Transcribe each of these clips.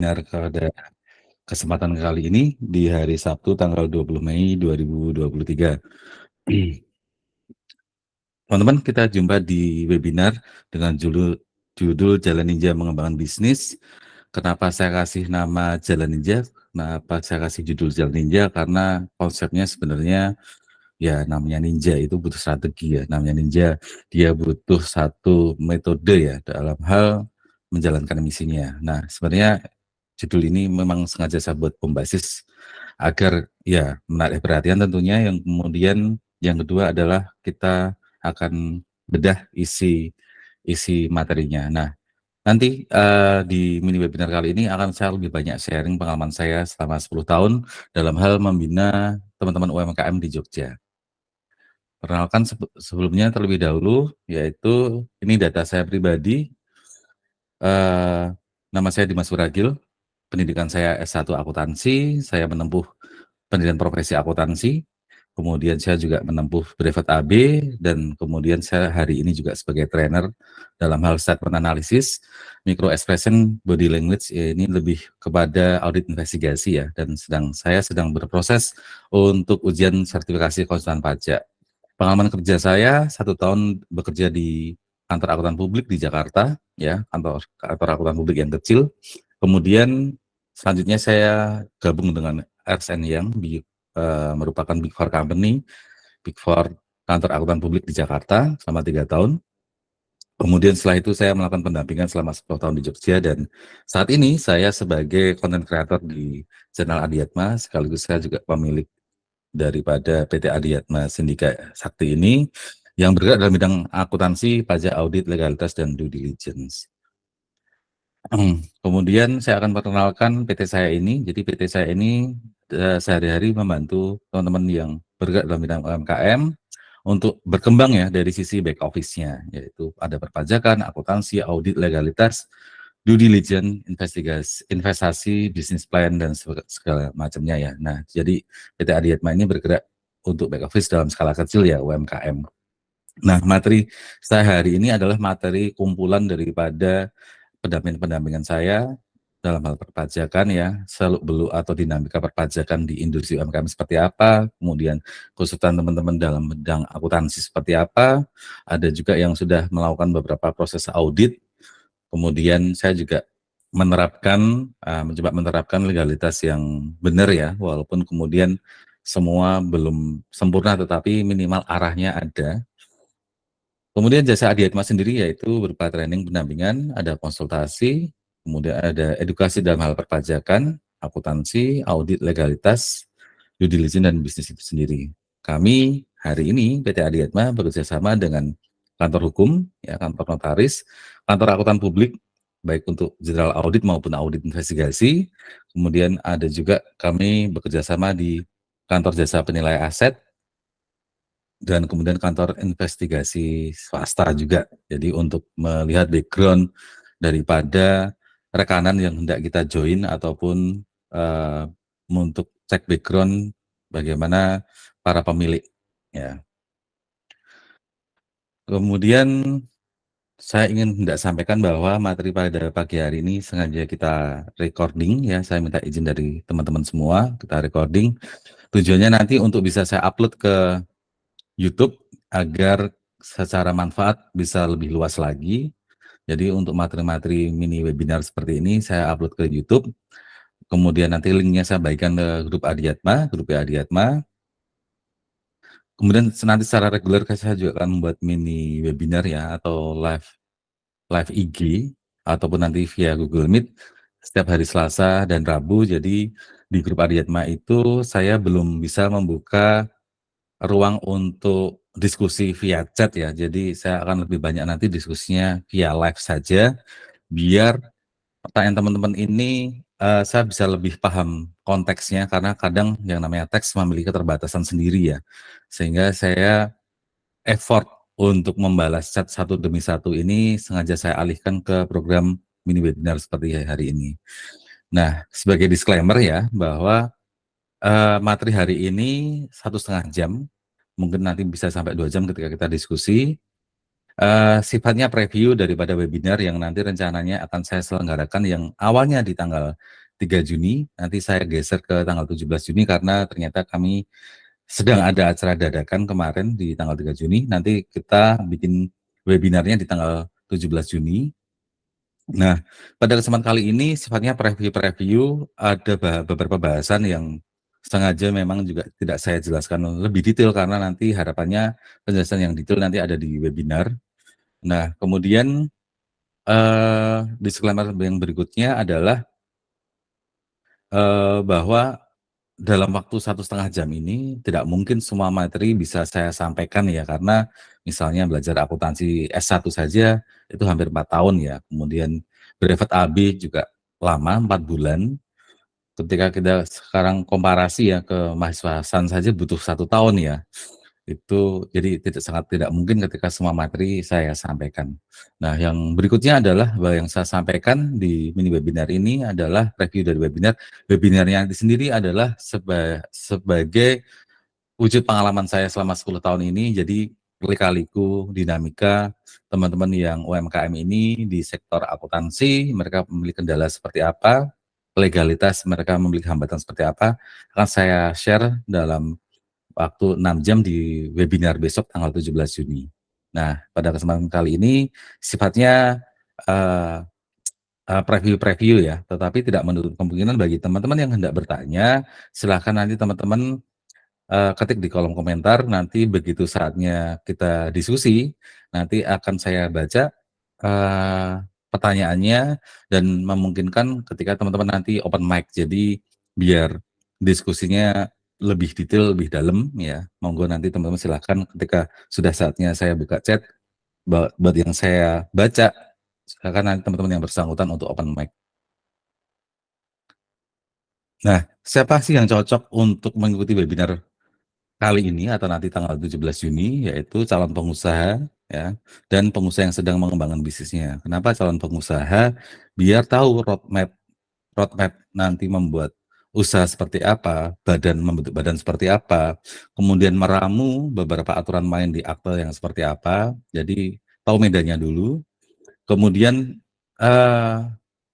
Pada kesempatan kali ini di hari Sabtu tanggal 20 Mei 2023. Teman-teman, kita jumpa di webinar dengan judul Jalan Ninja Mengembangkan Bisnis. Kenapa saya kasih nama Jalan Ninja? Kenapa saya kasih judul Jalan Ninja? Karena konsepnya sebenarnya ya namanya ninja itu butuh strategi ya. Namanya ninja, dia butuh satu metode ya dalam hal menjalankan misinya. Nah, sebenarnya judul ini memang sengaja saya buat pembasis agar ya menarik perhatian tentunya. Yang kemudian yang kedua adalah kita akan bedah isi materinya. Nah, nanti di mini webinar kali ini akan saya lebih banyak sharing pengalaman saya selama 10 tahun dalam hal membina teman-teman UMKM di Jogja. Perkenalkan sebelumnya terlebih dahulu, yaitu ini data saya pribadi. Nama saya Dimas Suragil, pendidikan saya S1 akuntansi, saya menempuh pendidikan profesi akuntansi, kemudian saya juga menempuh brevet AB, dan kemudian saya hari ini juga sebagai trainer dalam hal statement analysis, micro expression, body language, ya ini lebih kepada audit investigasi ya, dan saya sedang berproses untuk ujian sertifikasi konsultan pajak. Pengalaman kerja saya 1 tahun bekerja di kantor akuntan publik di Jakarta, ya kantor akuntan publik yang kecil. Kemudian selanjutnya saya gabung dengan Ernst Young, merupakan Big Four company, Big Four kantor akuntan publik di Jakarta selama 3 tahun. Kemudian setelah itu saya melakukan pendampingan selama 10 tahun di Jogja, dan saat ini saya sebagai content creator di channel Adiatma, sekaligus saya juga pemilik daripada PT Adiatma Sindika Sakti ini yang bergerak dalam bidang akuntansi, pajak, audit, legalitas, dan due diligence. Kemudian saya akan perkenalkan PT saya ini. Jadi PT saya ini sehari-hari membantu teman-teman yang bergerak dalam bidang UMKM untuk berkembang ya dari sisi back office-nya, yaitu ada perpajakan, akuntansi, audit, legalitas, due diligence, investigasi, investasi, bisnis plan, dan segala macamnya ya. Nah, jadi PT Adiatma ini bergerak untuk back office dalam skala kecil ya, UMKM. Nah, materi saya hari ini adalah materi kumpulan daripada pendampingan saya dalam hal perpajakan ya, seluk-beluk atau dinamika perpajakan di industri UMKM seperti apa, kemudian konsultan teman-teman dalam bidang akuntansi seperti apa, ada juga yang sudah melakukan beberapa proses audit. Kemudian saya juga mencoba menerapkan legalitas yang benar ya, walaupun kemudian semua belum sempurna, tetapi minimal arahnya ada. Kemudian jasa Adiatma sendiri yaitu berupa training pendampingan, ada konsultasi, kemudian ada edukasi dalam hal perpajakan, akuntansi, audit legalitas, due diligence, dan bisnis itu sendiri. Kami hari ini PT Adiatma bekerjasama dengan kantor hukum, ya, kantor notaris, kantor akuntan publik, baik untuk general audit maupun audit investigasi. Kemudian ada juga kami bekerjasama di kantor jasa penilai aset, dan kemudian kantor investigasi swasta juga. Jadi untuk melihat background daripada rekanan yang hendak kita join ataupun untuk cek background bagaimana para pemilik ya. Kemudian saya ingin hendak sampaikan bahwa materi pada pagi hari ini sengaja kita recording ya. Saya minta izin dari teman-teman semua, kita recording. Tujuannya nanti untuk bisa saya upload ke YouTube agar secara manfaat bisa lebih luas lagi. Jadi untuk materi-materi mini webinar seperti ini saya upload ke YouTube. Kemudian nanti linknya saya bagikan ke grup Adiatma, grup Adiatma. Kemudian nanti secara reguler saya juga akan membuat mini webinar ya, atau live IG ataupun nanti via Google Meet setiap hari Selasa dan Rabu. Jadi di grup Adiatma itu saya belum bisa membuka ruang untuk diskusi via chat ya. Jadi saya akan lebih banyak nanti diskusinya via live saja, biar pertanyaan teman-teman ini saya bisa lebih paham konteksnya, karena kadang yang namanya teks memiliki keterbatasan sendiri ya. Sehingga saya effort untuk membalas chat satu demi satu ini sengaja saya alihkan ke program mini webinar seperti hari ini. Nah, sebagai disclaimer ya, bahwa materi hari ini 1,5 jam, mungkin nanti bisa sampai 2 jam ketika kita diskusi. Sifatnya preview daripada webinar yang nanti rencananya akan saya selenggarakan yang awalnya di tanggal 3 Juni, nanti saya geser ke tanggal 17 Juni karena ternyata kami sedang ada acara dadakan kemarin di tanggal 3 Juni, nanti kita bikin webinarnya di tanggal 17 Juni. Nah, pada kesempatan kali ini sifatnya preview-preview, ada beberapa bahasan yang sengaja memang juga tidak saya jelaskan lebih detail karena nanti harapannya penjelasan yang detail nanti ada di webinar. Nah, kemudian, disclaimer yang berikutnya adalah, bahwa dalam waktu 1,5 jam ini tidak mungkin semua materi bisa saya sampaikan ya, karena misalnya belajar akuntansi S1 saja itu hampir 4 tahun ya, kemudian brevet AB juga lama, 4 bulan. Ketika kita sekarang komparasi ya ke mahasiswa SAN saja butuh 1 tahun ya. Itu jadi sangat tidak mungkin ketika semua materi saya sampaikan. Nah, yang berikutnya adalah bahwa yang saya sampaikan di mini webinar ini adalah review dari webinar. Webinarnya itu sendiri adalah sebagai wujud pengalaman saya selama 10 tahun ini, jadi lika-liku dinamika teman-teman yang UMKM ini di sektor akuntansi, mereka memiliki kendala seperti apa, legalitas mereka memiliki hambatan seperti apa, akan saya share dalam waktu 6 jam di webinar besok tanggal 17 Juni. Nah, pada kesempatan kali ini sifatnya, eee preview-preview ya, tetapi tidak menutup kemungkinan bagi teman-teman yang hendak bertanya, silahkan nanti teman-teman ketik di kolom komentar, nanti begitu saatnya kita diskusi, nanti akan saya baca, eee, pertanyaannya dan memungkinkan ketika teman-teman nanti open mic. Jadi biar diskusinya lebih detail, lebih dalam ya, monggo nanti teman-teman silahkan ketika sudah saatnya saya buka chat, buat yang saya baca, silakan nanti teman-teman yang bersangkutan untuk open mic. Nah, siapa sih yang cocok untuk mengikuti webinar kali ini atau nanti tanggal 17 Juni, yaitu calon pengusaha ya, dan pengusaha yang sedang mengembangkan bisnisnya. Kenapa calon pengusaha? Biar tahu roadmap roadmap nanti membuat usaha seperti apa, membentuk badan seperti apa, kemudian meramu beberapa aturan main di akte yang seperti apa, jadi tahu medannya dulu. Kemudian, eee,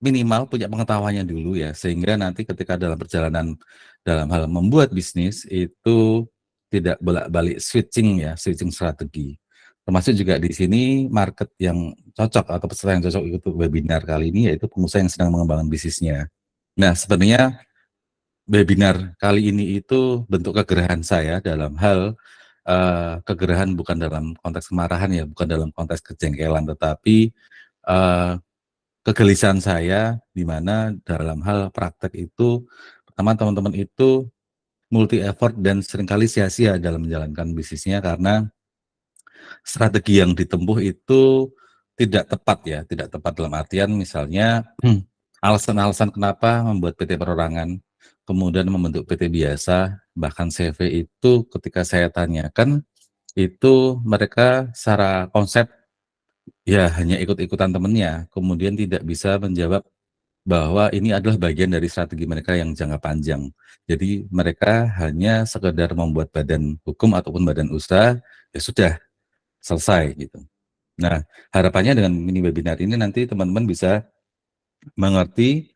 minimal punya pengetahuannya dulu ya, sehingga nanti ketika dalam perjalanan dalam hal membuat bisnis itu tidak bolak-balik switching ya, switching strategi. Termasuk juga di sini market yang cocok atau peserta yang cocok ikut webinar kali ini yaitu pengusaha yang sedang mengembangkan bisnisnya. Nah, sebenarnya webinar kali ini itu bentuk kegerahan saya dalam hal, kegerahan bukan dalam konteks kemarahan ya, bukan dalam konteks kejengkelan, tetapi, eee kegelisahan saya, di mana dalam hal praktek itu, pertama teman-teman itu multi effort dan seringkali sia-sia dalam menjalankan bisnisnya karena strategi yang ditempuh itu tidak tepat ya, tidak tepat dalam artian misalnya alasan-alasan kenapa membuat PT perorangan, kemudian membentuk PT biasa, bahkan CV itu ketika saya tanyakan, itu mereka secara konsep ya hanya ikut-ikutan temennya, kemudian tidak bisa menjawab bahwa ini adalah bagian dari strategi mereka yang jangka panjang. Jadi mereka hanya sekedar membuat badan hukum ataupun badan usaha, ya sudah selesai gitu. Nah, harapannya dengan mini webinar ini nanti teman-teman bisa mengerti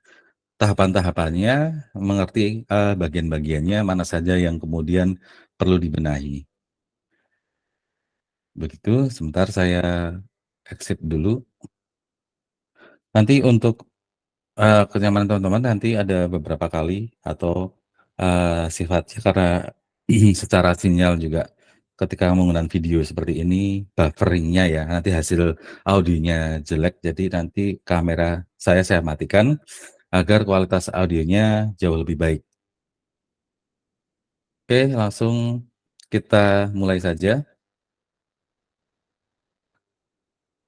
tahapan-tahapannya, mengerti, bagian-bagiannya, mana saja yang kemudian perlu dibenahi. Begitu, sebentar saya exit dulu. Nanti untuk kenyamanan teman-teman nanti ada beberapa kali atau, sifatnya karena secara sinyal juga ketika menggunakan video seperti ini buffering-nya ya, nanti hasil audionya jelek, jadi nanti kamera saya matikan agar kualitas audionya jauh lebih baik. Oke, langsung kita mulai saja.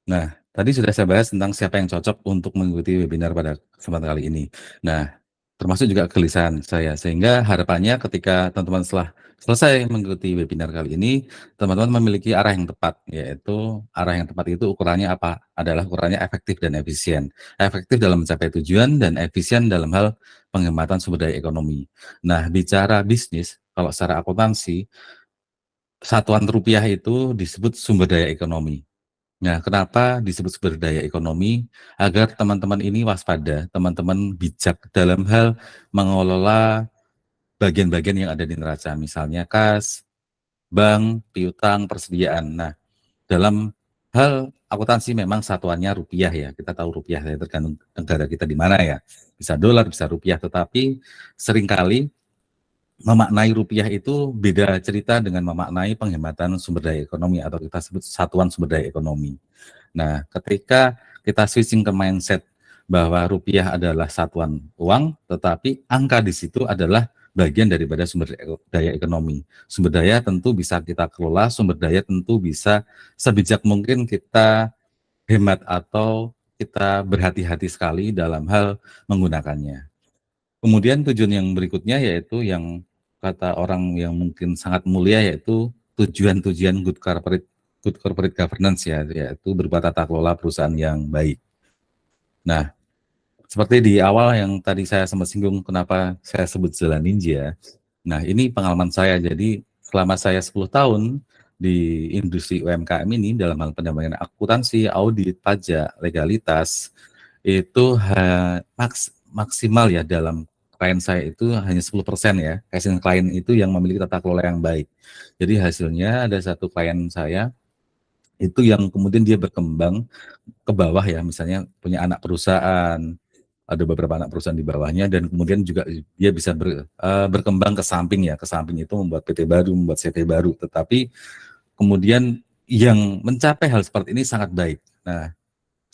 Nah, tadi sudah saya bahas tentang siapa yang cocok untuk mengikuti webinar pada kesempatan kali ini. Nah, termasuk juga kegelisahan saya, sehingga harapannya ketika teman-teman setelah selesai mengikuti webinar kali ini, teman-teman memiliki arah yang tepat, yaitu arah yang tepat itu ukurannya apa? Adalah ukurannya efektif dan efisien. Efektif dalam mencapai tujuan dan efisien dalam hal penghematan sumber daya ekonomi. Nah, bicara bisnis, kalau secara akuntansi, satuan rupiah itu disebut sumber daya ekonomi. Nah, kenapa disebut sumber daya ekonomi? Agar teman-teman ini waspada, teman-teman bijak dalam hal mengelola bagian-bagian yang ada di neraca, misalnya kas, bank, piutang, persediaan. Nah, dalam hal akuntansi memang satuannya rupiah ya, kita tahu rupiah ya, tergantung negara kita di mana ya, bisa dolar, bisa rupiah, tetapi seringkali memaknai rupiah itu beda cerita dengan memaknai penghematan sumber daya ekonomi atau kita sebut satuan sumber daya ekonomi. Nah, ketika kita switching ke mindset bahwa rupiah adalah satuan uang, tetapi angka di situ adalah bagian daripada sumber daya ekonomi. Sumber daya tentu bisa kita kelola, sumber daya tentu bisa sebijak mungkin kita hemat atau kita berhati-hati sekali dalam hal menggunakannya. Kemudian tujuan yang berikutnya yaitu yang kata orang yang mungkin sangat mulia, yaitu tujuan-tujuan good corporate governance ya, yaitu berupa tata kelola perusahaan yang baik. Nah, seperti di awal yang tadi saya sempat singgung kenapa saya sebut jalan ninja. Nah, ini pengalaman saya. Jadi selama saya 10 tahun di industri UMKM ini dalam hal pendampingan akuntansi, audit, pajak, legalitas, itu maksimal ya dalam klien saya itu hanya 10% ya. Klien itu yang memiliki tata kelola yang baik. Jadi hasilnya ada satu klien saya itu yang kemudian dia berkembang ke bawah ya, misalnya punya anak perusahaan, ada beberapa anak perusahaan di bawahnya dan kemudian juga dia bisa berkembang ke samping ya, ke samping itu membuat PT baru, membuat CV baru, tetapi kemudian yang mencapai hal seperti ini sangat baik. Nah,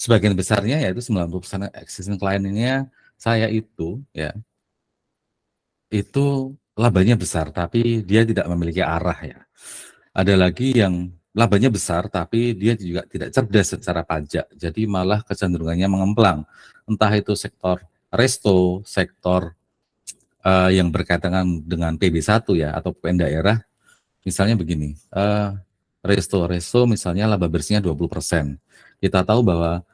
sebagian besarnya yaitu 90% existing client-nya saya itu ya, itu labanya besar tapi dia tidak memiliki arah ya. Ada lagi yang labanya besar tapi dia juga tidak cerdas secara pajak, jadi malah kecenderungannya mengemplang. Entah itu sektor resto, sektor yang berkaitan dengan PB1 ya atau PPN daerah, misalnya begini, resto misalnya laba bersihnya 20%. Kita tahu bahwa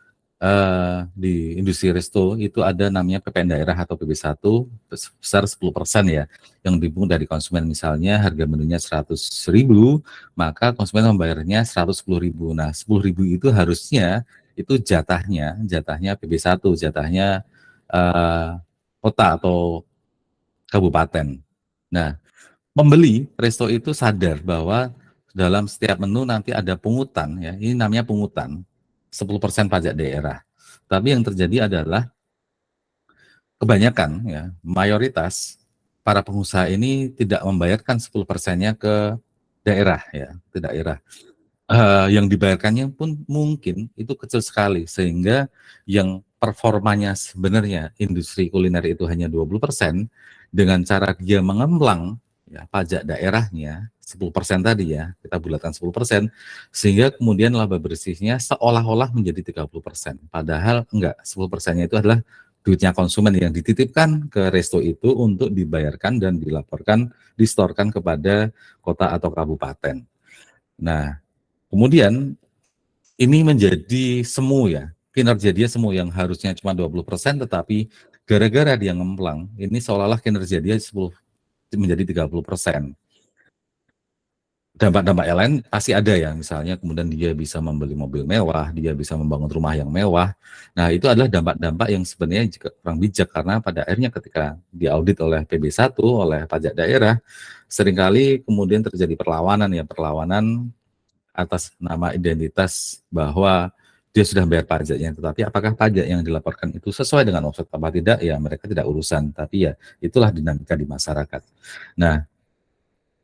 di industri resto itu ada namanya PPN daerah atau PB1 besar 10% ya, yang dipungut dari konsumen. Misalnya harga menunya 100.000, maka konsumen membayarnya 110.000. Nah, 10.000 itu harusnya itu jatahnya PB1, jatahnya eh, kota atau kabupaten. Nah, pembeli resto itu sadar bahwa dalam setiap menu nanti ada pungutan ya, ini namanya pungutan 10% pajak daerah. Tapi yang terjadi adalah kebanyakan ya, mayoritas para pengusaha ini tidak membayarkan 10%-nya ke daerah ya, ke daerah. Yang dibayarkannya pun mungkin itu kecil sekali, sehingga yang performanya sebenarnya industri kuliner itu hanya 20%, dengan cara dia mengemplang ya pajak daerahnya 10% tadi ya, kita bulatkan 10%, sehingga kemudian laba bersihnya seolah-olah menjadi 30%. Padahal enggak, 10%-nya itu adalah duitnya konsumen yang dititipkan ke resto itu untuk dibayarkan dan dilaporkan, distorkan kepada kota atau kabupaten. Nah, kemudian ini menjadi semu ya, kinerja dia semu yang harusnya cuma 20%, tetapi gara-gara dia ngemplang, ini seolah-olah kinerja dia 10 menjadi 30%. Dampak-dampak yang lain pasti ada ya, misalnya kemudian dia bisa membeli mobil mewah, dia bisa membangun rumah yang mewah. Nah, itu adalah dampak-dampak yang sebenarnya juga kurang bijak, karena pada akhirnya ketika diaudit oleh PB1, oleh pajak daerah, seringkali kemudian terjadi perlawanan ya, perlawanan atas nama identitas bahwa dia sudah bayar pajaknya, tetapi apakah pajak yang dilaporkan itu sesuai dengan offset apa tidak, ya mereka tidak urusan, tapi ya itulah dinamika di masyarakat. Nah,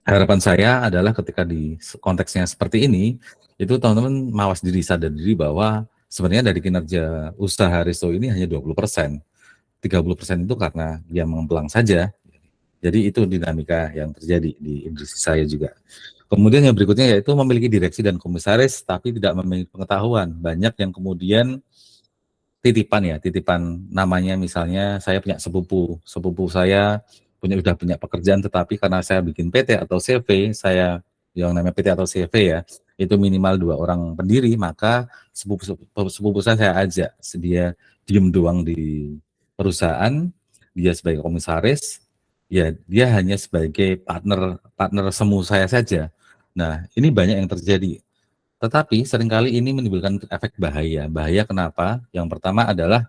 harapan saya adalah ketika di konteksnya seperti ini, itu teman-teman mawas diri, sadar diri bahwa sebenarnya dari kinerja usaha resto ini hanya 20%, 30% itu karena dia mengemplang saja. Jadi itu dinamika yang terjadi di industri saya juga. Kemudian yang berikutnya yaitu memiliki direksi dan komisaris tapi tidak memiliki pengetahuan. Banyak yang kemudian titipan ya, titipan namanya, misalnya saya punya sepupu saya udah punya pekerjaan, tetapi karena saya bikin PT atau CV, saya yang namanya PT atau CV ya, itu minimal 2 orang pendiri, maka sepupu saya ajak, dia diem doang di perusahaan, dia sebagai komisaris, ya dia hanya sebagai partner partner semu saya saja. Nah, ini banyak yang terjadi. Tetapi seringkali ini menimbulkan efek bahaya. Bahaya kenapa? Yang pertama adalah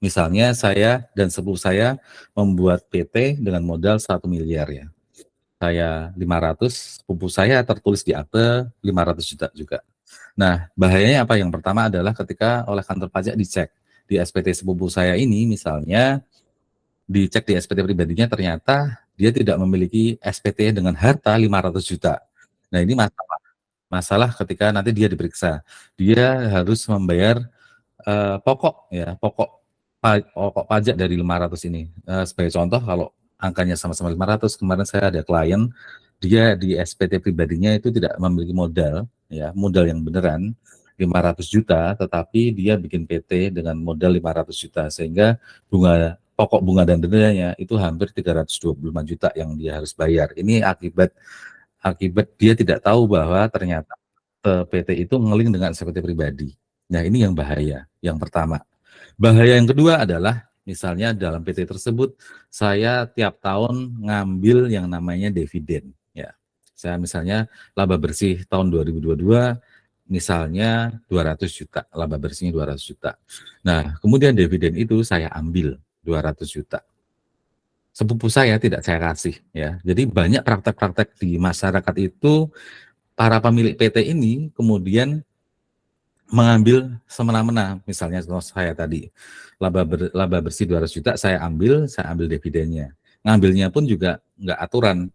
misalnya saya dan sepupu saya membuat PT dengan modal 1 miliar ya. Saya 500, sepupu saya tertulis di akte 500 juta juga. Nah, bahayanya apa? Yang pertama adalah ketika oleh kantor pajak dicek di SPT sepupu saya ini misalnya, dicek di SPT pribadinya ternyata dia tidak memiliki SPT dengan harta 500 juta. Nah, ini masalah. Masalah ketika nanti dia diperiksa. Dia harus membayar pokok ya, pokok pajak dari 500 ini. Sebagai contoh kalau angkanya sama-sama 500, kemarin saya ada klien, dia di SPT pribadinya itu tidak memiliki modal, ya, modal yang beneran 500 juta, tetapi dia bikin PT dengan modal 500 juta, sehingga pokok bunga dan dendanya itu hampir 325 juta yang dia harus bayar. Ini akibat akibat dia tidak tahu bahwa ternyata PT itu ngeling dengan SPT pribadi. Nah, ini yang bahaya, yang pertama. Bahaya yang kedua adalah, misalnya dalam PT tersebut, saya tiap tahun ngambil yang namanya dividen. Ya, saya misalnya laba bersih tahun 2022, misalnya 200 juta, laba bersihnya 200 juta. Nah, kemudian dividen itu saya ambil 200 juta. Sepupu saya tidak saya kasih, ya. Jadi banyak praktek-praktek di masyarakat itu, para pemilik PT ini kemudian mengambil semena-mena, misalnya saya tadi, laba bersih 200 juta saya ambil dividennya. Ngambilnya pun juga nggak aturan,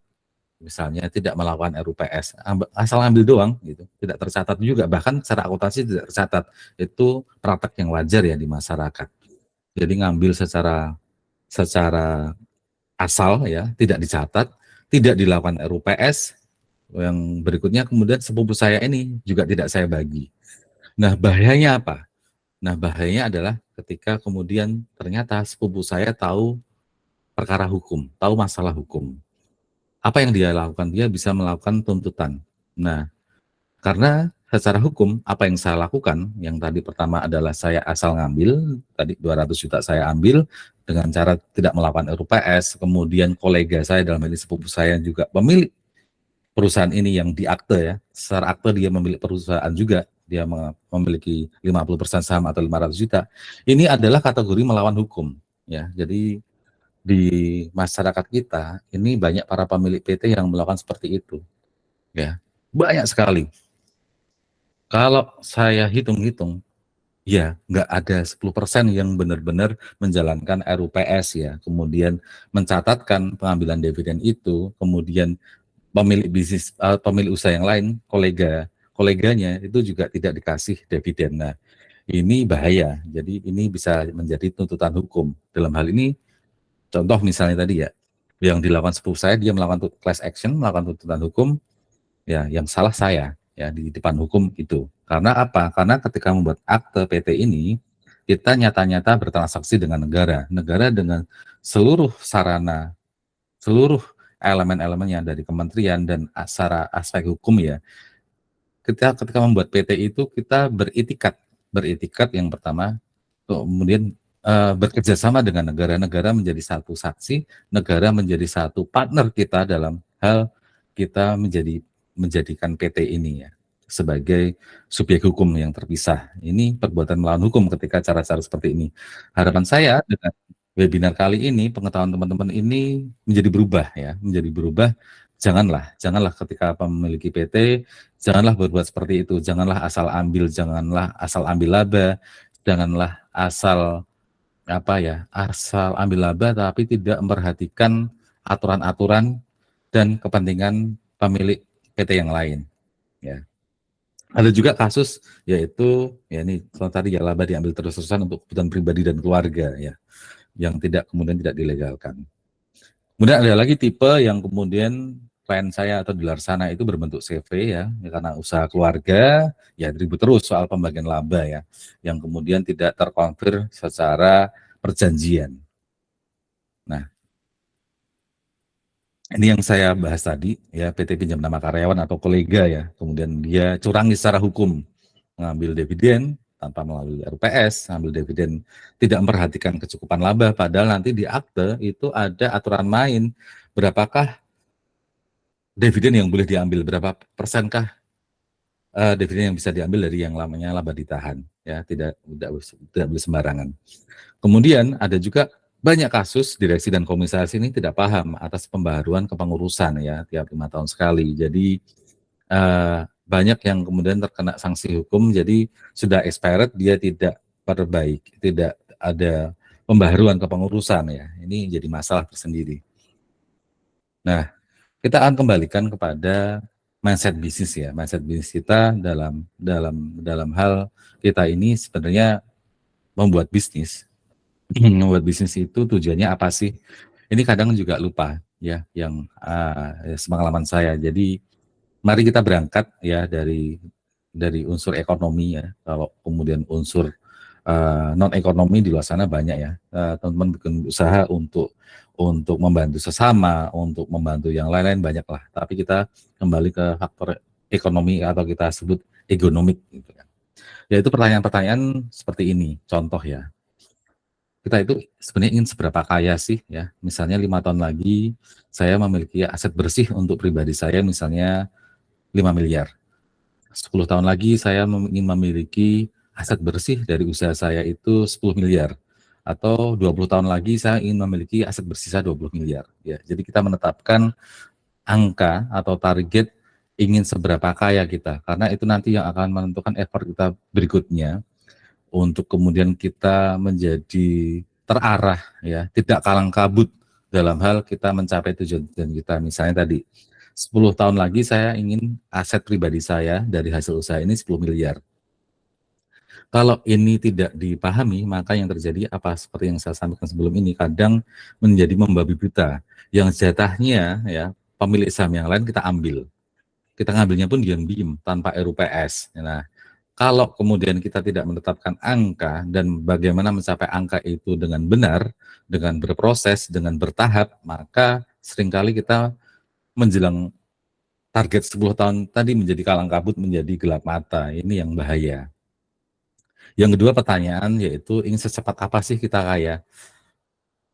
misalnya tidak melakukan RUPS, asal ambil doang gitu, tidak tercatat juga, bahkan secara akuntansi tidak tercatat. Itu praktek yang wajar ya di masyarakat. Jadi ngambil secara secara asal ya, tidak dicatat, tidak dilakukan RUPS, yang berikutnya kemudian sepupu saya ini juga tidak saya bagi. Nah, bahayanya apa? Nah, bahayanya adalah ketika kemudian ternyata sepupu saya tahu perkara hukum, tahu masalah hukum. Apa yang dia lakukan? Dia bisa melakukan tuntutan. Nah, karena secara hukum, apa yang saya lakukan, yang tadi pertama adalah saya asal ngambil, tadi 200 juta saya ambil, dengan cara tidak melakukan RUPS, kemudian kolega saya dalam hal ini sepupu saya juga pemilik perusahaan ini yang diakte ya, secara akte dia memiliki perusahaan juga, dia memiliki 50% saham atau 500 juta. Ini adalah kategori melawan hukum ya. Jadi di masyarakat kita ini banyak para pemilik PT yang melakukan seperti itu ya. Banyak sekali. Kalau saya hitung-hitung, ya nggak ada 10% yang benar-benar menjalankan RUPS ya, kemudian mencatatkan pengambilan dividen itu, kemudian pemilik bisnis, pemilik usaha yang lain, koleganya itu juga tidak dikasih dividen. Nah, ini bahaya. Jadi ini bisa menjadi tuntutan hukum. Dalam hal ini, contoh misalnya tadi ya, yang dilakukan sepupu saya, dia melakukan class action, melakukan tuntutan hukum, ya yang salah saya ya di depan hukum itu. Karena apa? Karena ketika membuat akte PT ini, kita nyata-nyata bertransaksi dengan negara. Negara dengan seluruh sarana, seluruh elemen-elemennya dari kementerian dan secara aspek hukum ya. Ketika membuat PT itu kita beritikat yang pertama, kemudian bekerja sama dengan negara-negara menjadi satu saksi, negara menjadi satu partner kita dalam hal kita menjadikan PT ini ya sebagai subjek hukum yang terpisah. Ini perbuatan melawan hukum ketika cara-cara seperti ini. Harapan saya dengan webinar kali ini, pengetahuan teman-teman ini menjadi berubah ya, menjadi berubah. Janganlah ketika memiliki PT, janganlah berbuat seperti itu. Janganlah asal ambil laba, janganlah asal asal ambil laba tapi tidak memperhatikan aturan-aturan dan kepentingan pemilik PT yang lain. Ya. Ada juga kasus yaitu ya ini tadi ya laba diambil terus-terusan untuk kebutuhan pribadi dan keluarga ya, yang kemudian tidak dilegalkan. Kemudian ada lagi tipe yang kemudian klien saya atau di luar sana itu berbentuk CV ya, karena usaha keluarga, ya ribut terus soal pembagian laba ya, yang kemudian tidak terkonfir secara perjanjian. Nah, ini yang saya bahas tadi ya, PT pinjam nama karyawan atau kolega ya, kemudian dia curangi secara hukum, mengambil dividen tanpa melalui RUPS, ambil dividen tidak memperhatikan kecukupan laba, padahal nanti di akte itu ada aturan main, berapakah dividen yang boleh diambil, berapa persenkah dividen yang bisa diambil dari yang namanya laba ditahan, ya, tidak boleh sembarangan. Kemudian ada juga banyak kasus direksi dan komisaris ini tidak paham atas pembaharuan kepengurusan ya tiap 5 tahun sekali. Jadi, banyak yang kemudian terkena sanksi hukum, jadi sudah expired dia tidak tidak ada pembaharuan kepengurusan ya, ini jadi masalah tersendiri. Nah, kita akan kembalikan kepada mindset bisnis ya, mindset bisnis kita dalam hal kita ini sebenarnya membuat bisnis. Membuat bisnis itu tujuannya apa sih? Ini kadang juga lupa ya yang, sepengalaman saya. Jadi mari kita berangkat ya dari unsur ekonomi ya, kalau kemudian unsur, non ekonomi di luar sana banyak ya, teman-teman bikin usaha untuk membantu sesama, untuk membantu yang lain-lain banyaklah, tapi kita kembali ke faktor ekonomi atau kita sebut egonomik gitu kan. Yaitu pertanyaan-pertanyaan seperti ini, contoh ya, kita itu sebenarnya ingin seberapa kaya sih ya, misalnya 5 tahun lagi saya memiliki aset bersih untuk pribadi saya misalnya 5 miliar. 10 tahun lagi saya ingin memiliki aset bersih dari usaha saya itu 10 miliar, atau 20 tahun lagi saya ingin memiliki aset bersisa 20 miliar. Ya, jadi kita menetapkan angka atau target ingin seberapa kaya kita, karena itu nanti yang akan menentukan effort kita berikutnya untuk kemudian kita menjadi terarah ya, tidak kalang kabut dalam hal kita mencapai tujuan kita. Misalnya tadi 10 tahun lagi saya ingin aset pribadi saya dari hasil usaha ini 10 miliar. Kalau ini tidak dipahami, maka yang terjadi apa seperti yang saya sampaikan sebelum ini, kadang menjadi membabi buta. Yang jatahnya ya pemilik saham yang lain kita ambil. Kita ngambilnya pun diam-diam tanpa RUPS. Nah, kalau kemudian kita tidak menetapkan angka dan bagaimana mencapai angka itu dengan benar, dengan berproses, dengan bertahap, maka seringkali kita menjelang target 10 tahun tadi menjadi kalang kabut, menjadi gelap mata. Ini yang bahaya. Yang kedua pertanyaan yaitu ingin secepat apa sih kita kaya?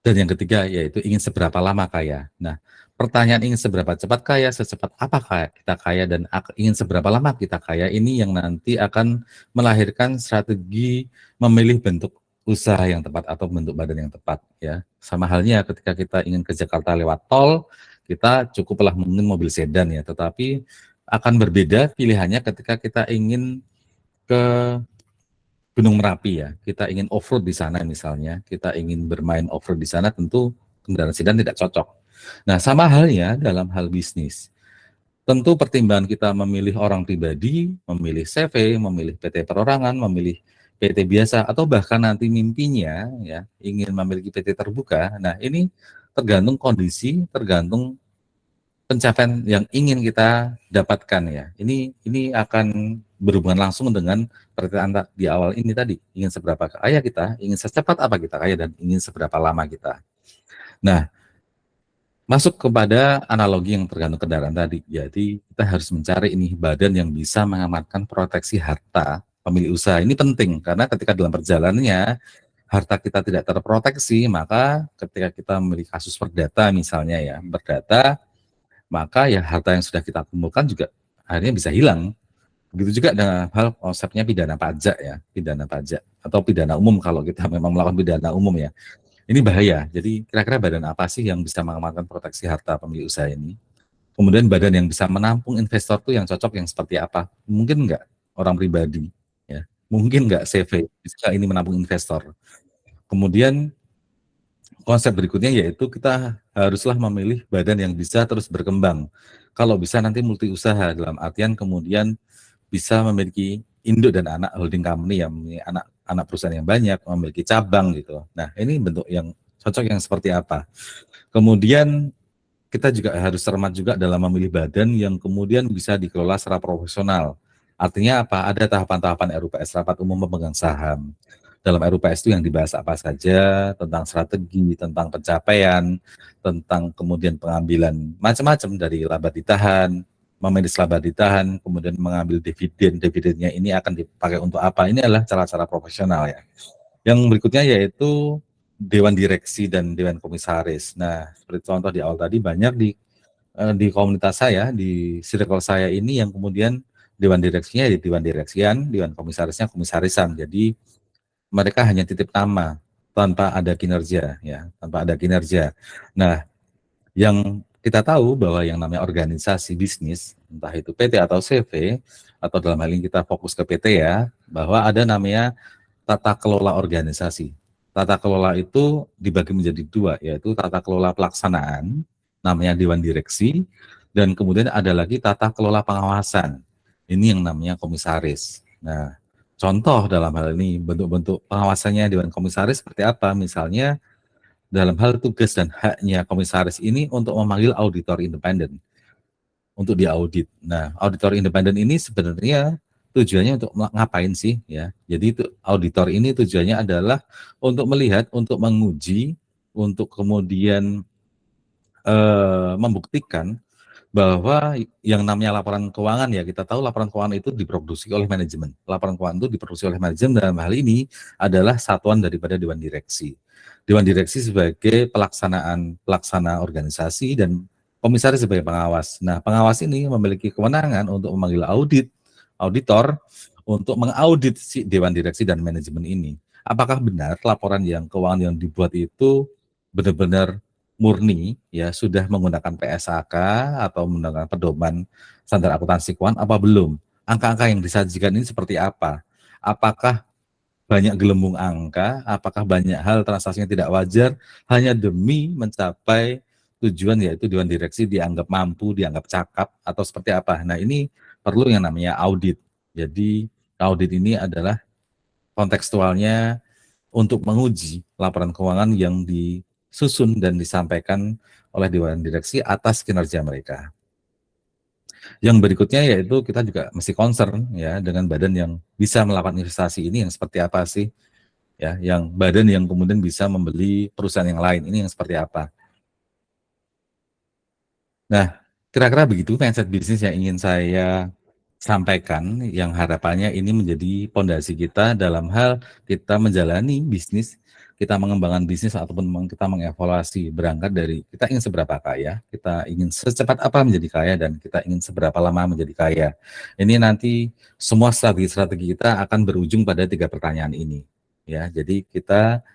Dan yang ketiga yaitu ingin seberapa lama kaya. Nah, pertanyaan ingin seberapa cepat kaya, secepat apa kita kaya, dan ingin seberapa lama kita kaya, ini yang nanti akan melahirkan strategi memilih bentuk usaha yang tepat atau bentuk badan yang tepat ya. Sama halnya ketika kita ingin ke Jakarta lewat tol, kita cukuplah mungkin mobil sedan ya, tetapi akan berbeda pilihannya ketika kita ingin ke Gunung Merapi ya, kita ingin off-road di sana misalnya, kita ingin bermain off-road di sana, tentu kendaraan sedan tidak cocok. Nah, sama halnya dalam hal bisnis. Tentu pertimbangan kita memilih orang pribadi, memilih CV, memilih PT perorangan, memilih PT biasa, atau bahkan nanti mimpinya ya ingin memiliki PT terbuka. Nah, ini tergantung kondisi, tergantung pencapaian yang ingin kita dapatkan ya. Ini akan berhubungan langsung dengan pertanyaan di awal ini tadi, ingin seberapa kaya kita, ingin secepat apa kita kaya, dan ingin seberapa lama kita. Nah, masuk kepada analogi yang tergantung kendaraan tadi. Jadi kita harus mencari ini badan yang bisa mengamankan proteksi harta pemilik usaha. Ini penting karena ketika dalam perjalanannya harta kita tidak terproteksi, maka ketika kita memiliki kasus perdata misalnya ya, perdata, maka ya harta yang sudah kita kumpulkan juga akhirnya bisa hilang. Begitu juga dengan hal konsepnya pidana pajak ya, pidana pajak atau pidana umum kalau kita memang melakukan pidana umum ya. Ini bahaya. Jadi kira-kira badan apa sih yang bisa mengamankan proteksi harta pemilik usaha ini? Kemudian badan yang bisa menampung investor tuh yang cocok yang seperti apa? Mungkin enggak orang pribadi ya. Mungkin enggak CV, bisa ini menampung investor. Kemudian konsep berikutnya yaitu kita haruslah memilih badan yang bisa terus berkembang. Kalau bisa nanti multi usaha dalam artian kemudian bisa memiliki induk dan anak holding company yang memiliki anak perusahaan yang banyak, memiliki cabang gitu. Nah, ini bentuk yang cocok yang seperti apa. Kemudian kita juga harus cermat juga dalam memilih badan yang kemudian bisa dikelola secara profesional. Artinya apa? Ada tahapan-tahapan RUPS, rapat umum pemegang saham. Dalam RUPS itu yang dibahas apa saja, tentang strategi, tentang pencapaian, tentang kemudian pengambilan macam-macam dari laba ditahan, memanage laba ditahan, kemudian mengambil dividen, dividennya ini akan dipakai untuk apa? Ini adalah cara-cara profesional ya. Yang berikutnya yaitu dewan direksi dan dewan komisaris. Nah, seperti contoh di awal tadi banyak di komunitas saya, di circle saya ini yang kemudian dewan direksinya ya dewan direksian, dewan komisarisnya komisarisan. Jadi mereka hanya titip nama tanpa ada kinerja ya, tanpa ada kinerja. Nah, yang kita tahu bahwa yang namanya organisasi bisnis, entah itu PT atau CV, atau dalam hal ini kita fokus ke PT ya, bahwa ada namanya tata kelola organisasi. Tata kelola itu dibagi menjadi dua, yaitu tata kelola pelaksanaan, namanya Dewan Direksi, dan kemudian ada lagi tata kelola pengawasan. Ini yang namanya komisaris. Nah, contoh dalam hal ini bentuk-bentuk pengawasannya Dewan Komisaris seperti apa? Misalnya dalam hal tugas dan haknya komisaris ini untuk memanggil auditor independen untuk diaudit. Nah, auditor independen ini sebenarnya tujuannya untuk ngapain sih ya? Jadi itu auditor ini tujuannya adalah untuk melihat, untuk menguji, untuk kemudian membuktikan bahwa yang namanya laporan keuangan ya, kita tahu laporan keuangan itu diproduksi oleh manajemen. Laporan keuangan itu diproduksi oleh manajemen, dalam hal ini adalah satuan daripada Dewan Direksi. Dewan Direksi sebagai pelaksana organisasi dan komisaris sebagai pengawas. Nah, pengawas ini memiliki kewenangan untuk memanggil auditor untuk mengaudit si Dewan Direksi dan manajemen ini. Apakah benar laporan yang keuangan yang dibuat itu benar-benar murni ya sudah menggunakan PSAK atau menggunakan pedoman standar akuntansi keuangan apa belum? Angka-angka yang disajikan ini seperti apa? Apakah banyak gelembung angka? Apakah banyak hal transaksinya tidak wajar hanya demi mencapai tujuan yaitu Dewan Direksi dianggap mampu, dianggap cakap atau seperti apa? Nah, ini perlu yang namanya audit. Jadi audit ini adalah kontekstualnya untuk menguji laporan keuangan yang disusun dan disampaikan oleh Dewan Direksi atas kinerja mereka. Yang berikutnya yaitu kita juga mesti concern ya dengan badan yang bisa melakukan investasi ini yang seperti apa sih ya, yang badan yang kemudian bisa membeli perusahaan yang lain ini yang seperti apa. Nah, kira-kira begitu mindset bisnis yang ingin saya sampaikan, yang harapannya ini menjadi pondasi kita dalam hal kita menjalani bisnis, kita mengembangkan bisnis ataupun kita mengevaluasi berangkat dari kita ingin seberapa kaya, kita ingin secepat apa menjadi kaya, dan kita ingin seberapa lama menjadi kaya. Ini nanti semua strategi-strategi kita akan berujung pada 3 pertanyaan ini. Ya, jadi kita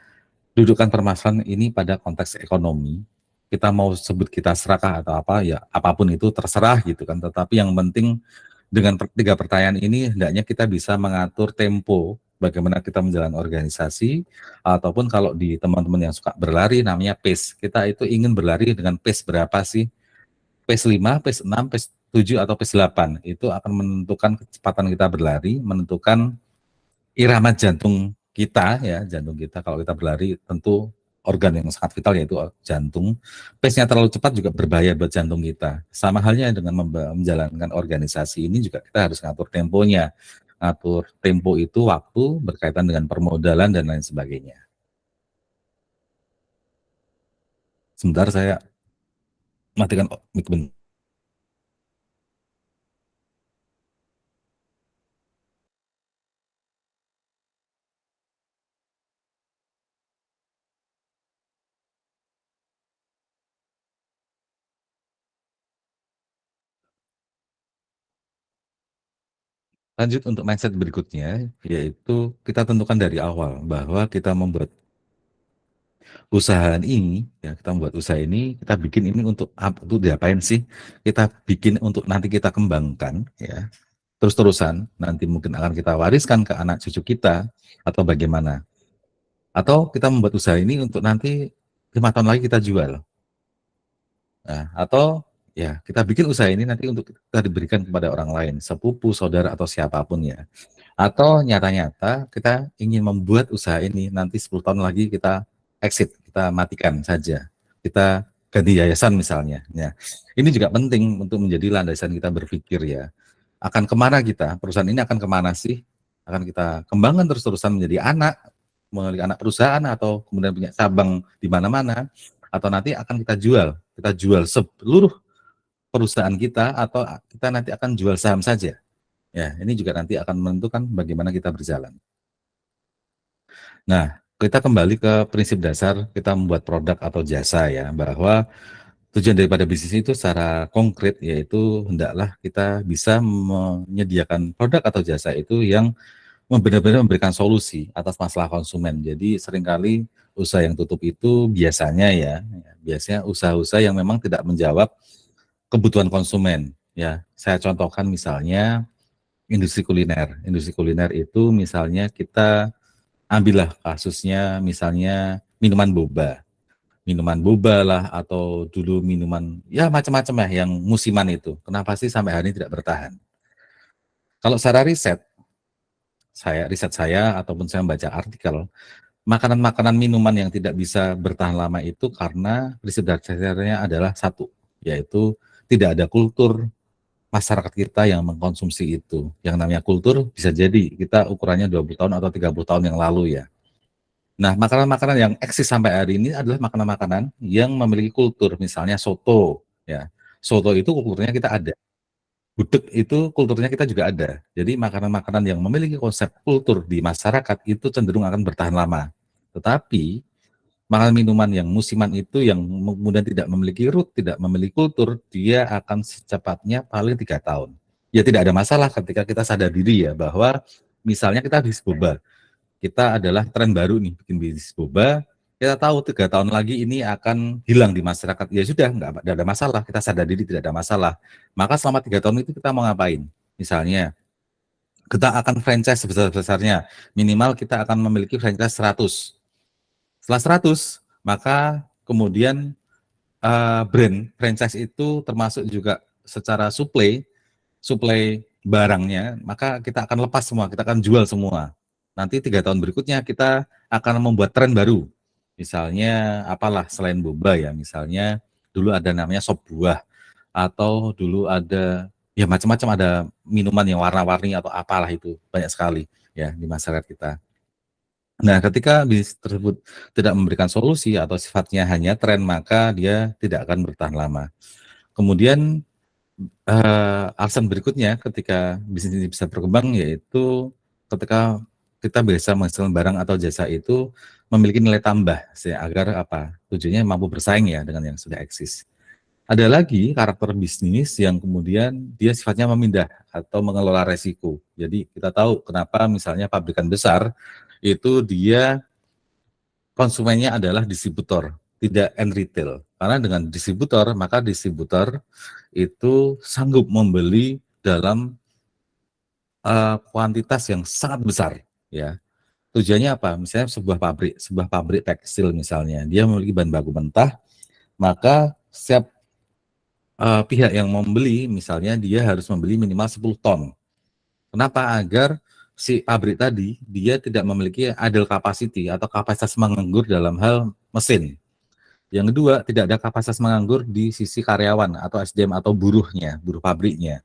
dudukan permasalahan ini pada konteks ekonomi. Kita mau sebut kita serakah atau apa ya, apapun itu terserah gitu kan. Tetapi yang penting dengan 3 pertanyaan ini hendaknya kita bisa mengatur tempo bagaimana kita menjalankan organisasi, ataupun kalau di teman-teman yang suka berlari namanya pace. Kita itu ingin berlari dengan pace berapa sih? Pace 5, pace 6, pace 7 atau pace 8. Itu akan menentukan kecepatan kita berlari, menentukan irama jantung kita ya, jantung kita kalau kita berlari tentu organ yang sangat vital yaitu jantung. Pace-nya terlalu cepat juga berbahaya buat jantung kita. Sama halnya dengan menjalankan organisasi ini juga kita harus ngatur temponya. Ngatur tempo itu waktu berkaitan dengan permodalan dan lain sebagainya. Sebentar saya matikan mic bentar. Lanjut untuk mindset berikutnya, yaitu kita tentukan dari awal bahwa kita membuat usaha ini, ya kita membuat usaha ini, kita bikin ini untuk diapain sih? Kita bikin untuk nanti kita kembangkan, ya terus-terusan, nanti mungkin akan kita wariskan ke anak cucu kita, atau bagaimana? Atau kita membuat usaha ini untuk nanti 5 tahun lagi kita jual. Nah, atau ya kita bikin usaha ini nanti untuk kita diberikan kepada orang lain, sepupu, saudara, atau siapapun ya. Atau nyata-nyata kita ingin membuat usaha ini nanti 10 tahun lagi kita exit, kita matikan saja. Kita ganti yayasan misalnya. Ya. Ini juga penting untuk menjadi landasan kita berpikir ya. Akan kemana kita? Perusahaan ini akan kemana sih? Akan kita kembangkan terus-terusan menjadi anak, memiliki anak perusahaan, atau kemudian punya cabang di mana-mana, atau nanti akan kita jual. Kita jual seluruh perusahaan kita, atau kita nanti akan jual saham saja. Ya, ini juga nanti akan menentukan bagaimana kita berjalan. Nah, kita kembali ke prinsip dasar kita membuat produk atau jasa ya, bahwa Tujuan daripada bisnis itu secara konkret yaitu hendaklah kita bisa menyediakan produk atau jasa itu yang benar-benar memberikan solusi atas masalah konsumen. Jadi seringkali usaha yang tutup itu biasanya biasanya usaha-usaha yang memang tidak menjawab kebutuhan konsumen ya. Saya contohkan misalnya industri kuliner. Industri kuliner itu misalnya kita ambillah kasusnya misalnya minuman boba lah atau dulu minuman ya macam-macam ya yang musiman itu. Kenapa sih sampai hari ini tidak bertahan? Kalau secara riset saya ataupun saya membaca artikel, makanan-makanan minuman yang tidak bisa bertahan lama itu karena prinsip dasarnya adalah satu, yaitu tidak ada kultur masyarakat kita yang mengkonsumsi itu. Yang namanya kultur bisa jadi kita ukurannya 20 tahun atau 30 tahun yang lalu ya. Nah, makanan-makanan yang eksis sampai hari ini adalah makanan-makanan yang memiliki kultur, misalnya soto, ya. Soto itu kulturnya kita ada. Gudeg itu kulturnya kita juga ada. Jadi makanan-makanan yang memiliki konsep kultur di masyarakat itu cenderung akan bertahan lama. Tetapi makanan minuman yang musiman itu yang kemudian tidak memiliki root, tidak memiliki kultur, dia akan secepatnya paling 3 tahun. Ya tidak ada masalah ketika kita sadar diri ya bahwa misalnya kita habis boba, kita adalah tren baru nih bikin bisnis boba, kita tahu 3 tahun lagi ini akan hilang di masyarakat, ya sudah nggak ada masalah, kita sadar diri tidak ada masalah. Maka selama 3 tahun itu kita mau ngapain? Misalnya kita akan franchise sebesar-besarnya, minimal kita akan memiliki franchise 100. Setelah 100, maka kemudian brand franchise itu termasuk juga secara suplai barangnya, maka kita akan lepas semua, kita akan jual semua. Nanti 3 tahun berikutnya kita akan membuat tren baru. Misalnya apalah selain boba ya, misalnya dulu ada namanya sop buah, atau dulu ada ya macam-macam ada minuman yang warna-warni atau apalah itu, banyak sekali ya di masyarakat kita. Nah, ketika bisnis tersebut tidak memberikan solusi atau sifatnya hanya tren, maka dia tidak akan bertahan lama. Kemudian alasan berikutnya ketika bisnis ini bisa berkembang yaitu ketika kita bisa menghasilkan barang atau jasa itu memiliki nilai tambah agar apa? Tujuannya mampu bersaing ya dengan yang sudah eksis. Ada lagi karakter bisnis yang kemudian dia sifatnya memindah atau mengelola resiko. Jadi kita tahu kenapa misalnya pabrikan besar itu dia konsumennya adalah distributor, tidak end retail. Karena dengan distributor, maka distributor itu sanggup membeli dalam kuantitas yang sangat besar, ya. Tujuannya apa? Misalnya sebuah pabrik tekstil misalnya, dia memiliki bahan baku mentah, maka setiap pihak yang membeli, misalnya dia harus membeli minimal 10 ton. Kenapa? Agar si pabrik tadi, dia tidak memiliki idle capacity atau kapasitas menganggur dalam hal mesin. Yang kedua, tidak ada kapasitas menganggur di sisi karyawan atau SDM atau buruhnya, buruh pabriknya.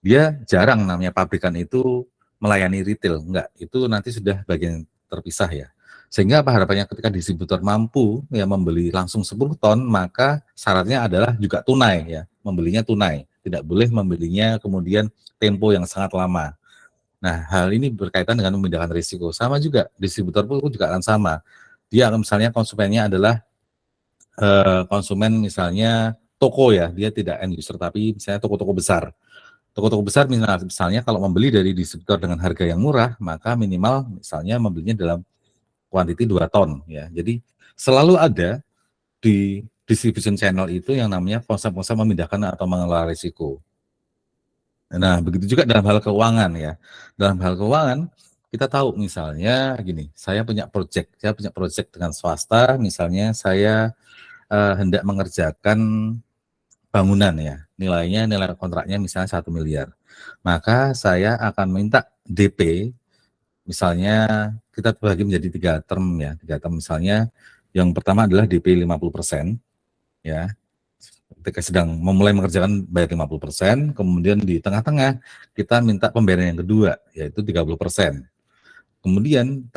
Dia jarang namanya pabrikan itu melayani retail, enggak. Itu nanti sudah bagian terpisah ya. Sehingga apa harapannya ketika distributor mampu ya membeli langsung 10 ton, maka syaratnya adalah juga tunai ya, membelinya tunai. Tidak boleh membelinya kemudian tempo yang sangat lama. Nah, hal ini berkaitan dengan memindahkan risiko. Sama juga, distributor pun juga akan sama. Dia akan misalnya konsumennya adalah konsumen misalnya toko ya, dia tidak end user tapi misalnya toko-toko besar. Toko-toko besar misalnya kalau membeli dari distributor dengan harga yang murah, maka minimal misalnya membelinya dalam kuantiti 2 ton ya. Jadi selalu ada di distribution channel itu yang namanya konsep-konsep memindahkan atau mengelola risiko. Nah, begitu juga dalam hal keuangan ya. Dalam hal keuangan, kita tahu misalnya gini, saya punya project dengan swasta, misalnya saya hendak mengerjakan bangunan ya, nilai kontraknya misalnya 1 miliar. Maka saya akan minta DP, misalnya kita bagi menjadi 3 term ya, 3 term misalnya, yang pertama adalah DP 50% ya, ketika sedang memulai mengerjakan bayar 50%, kemudian di tengah-tengah kita minta pembayaran yang kedua, yaitu 30%. Kemudian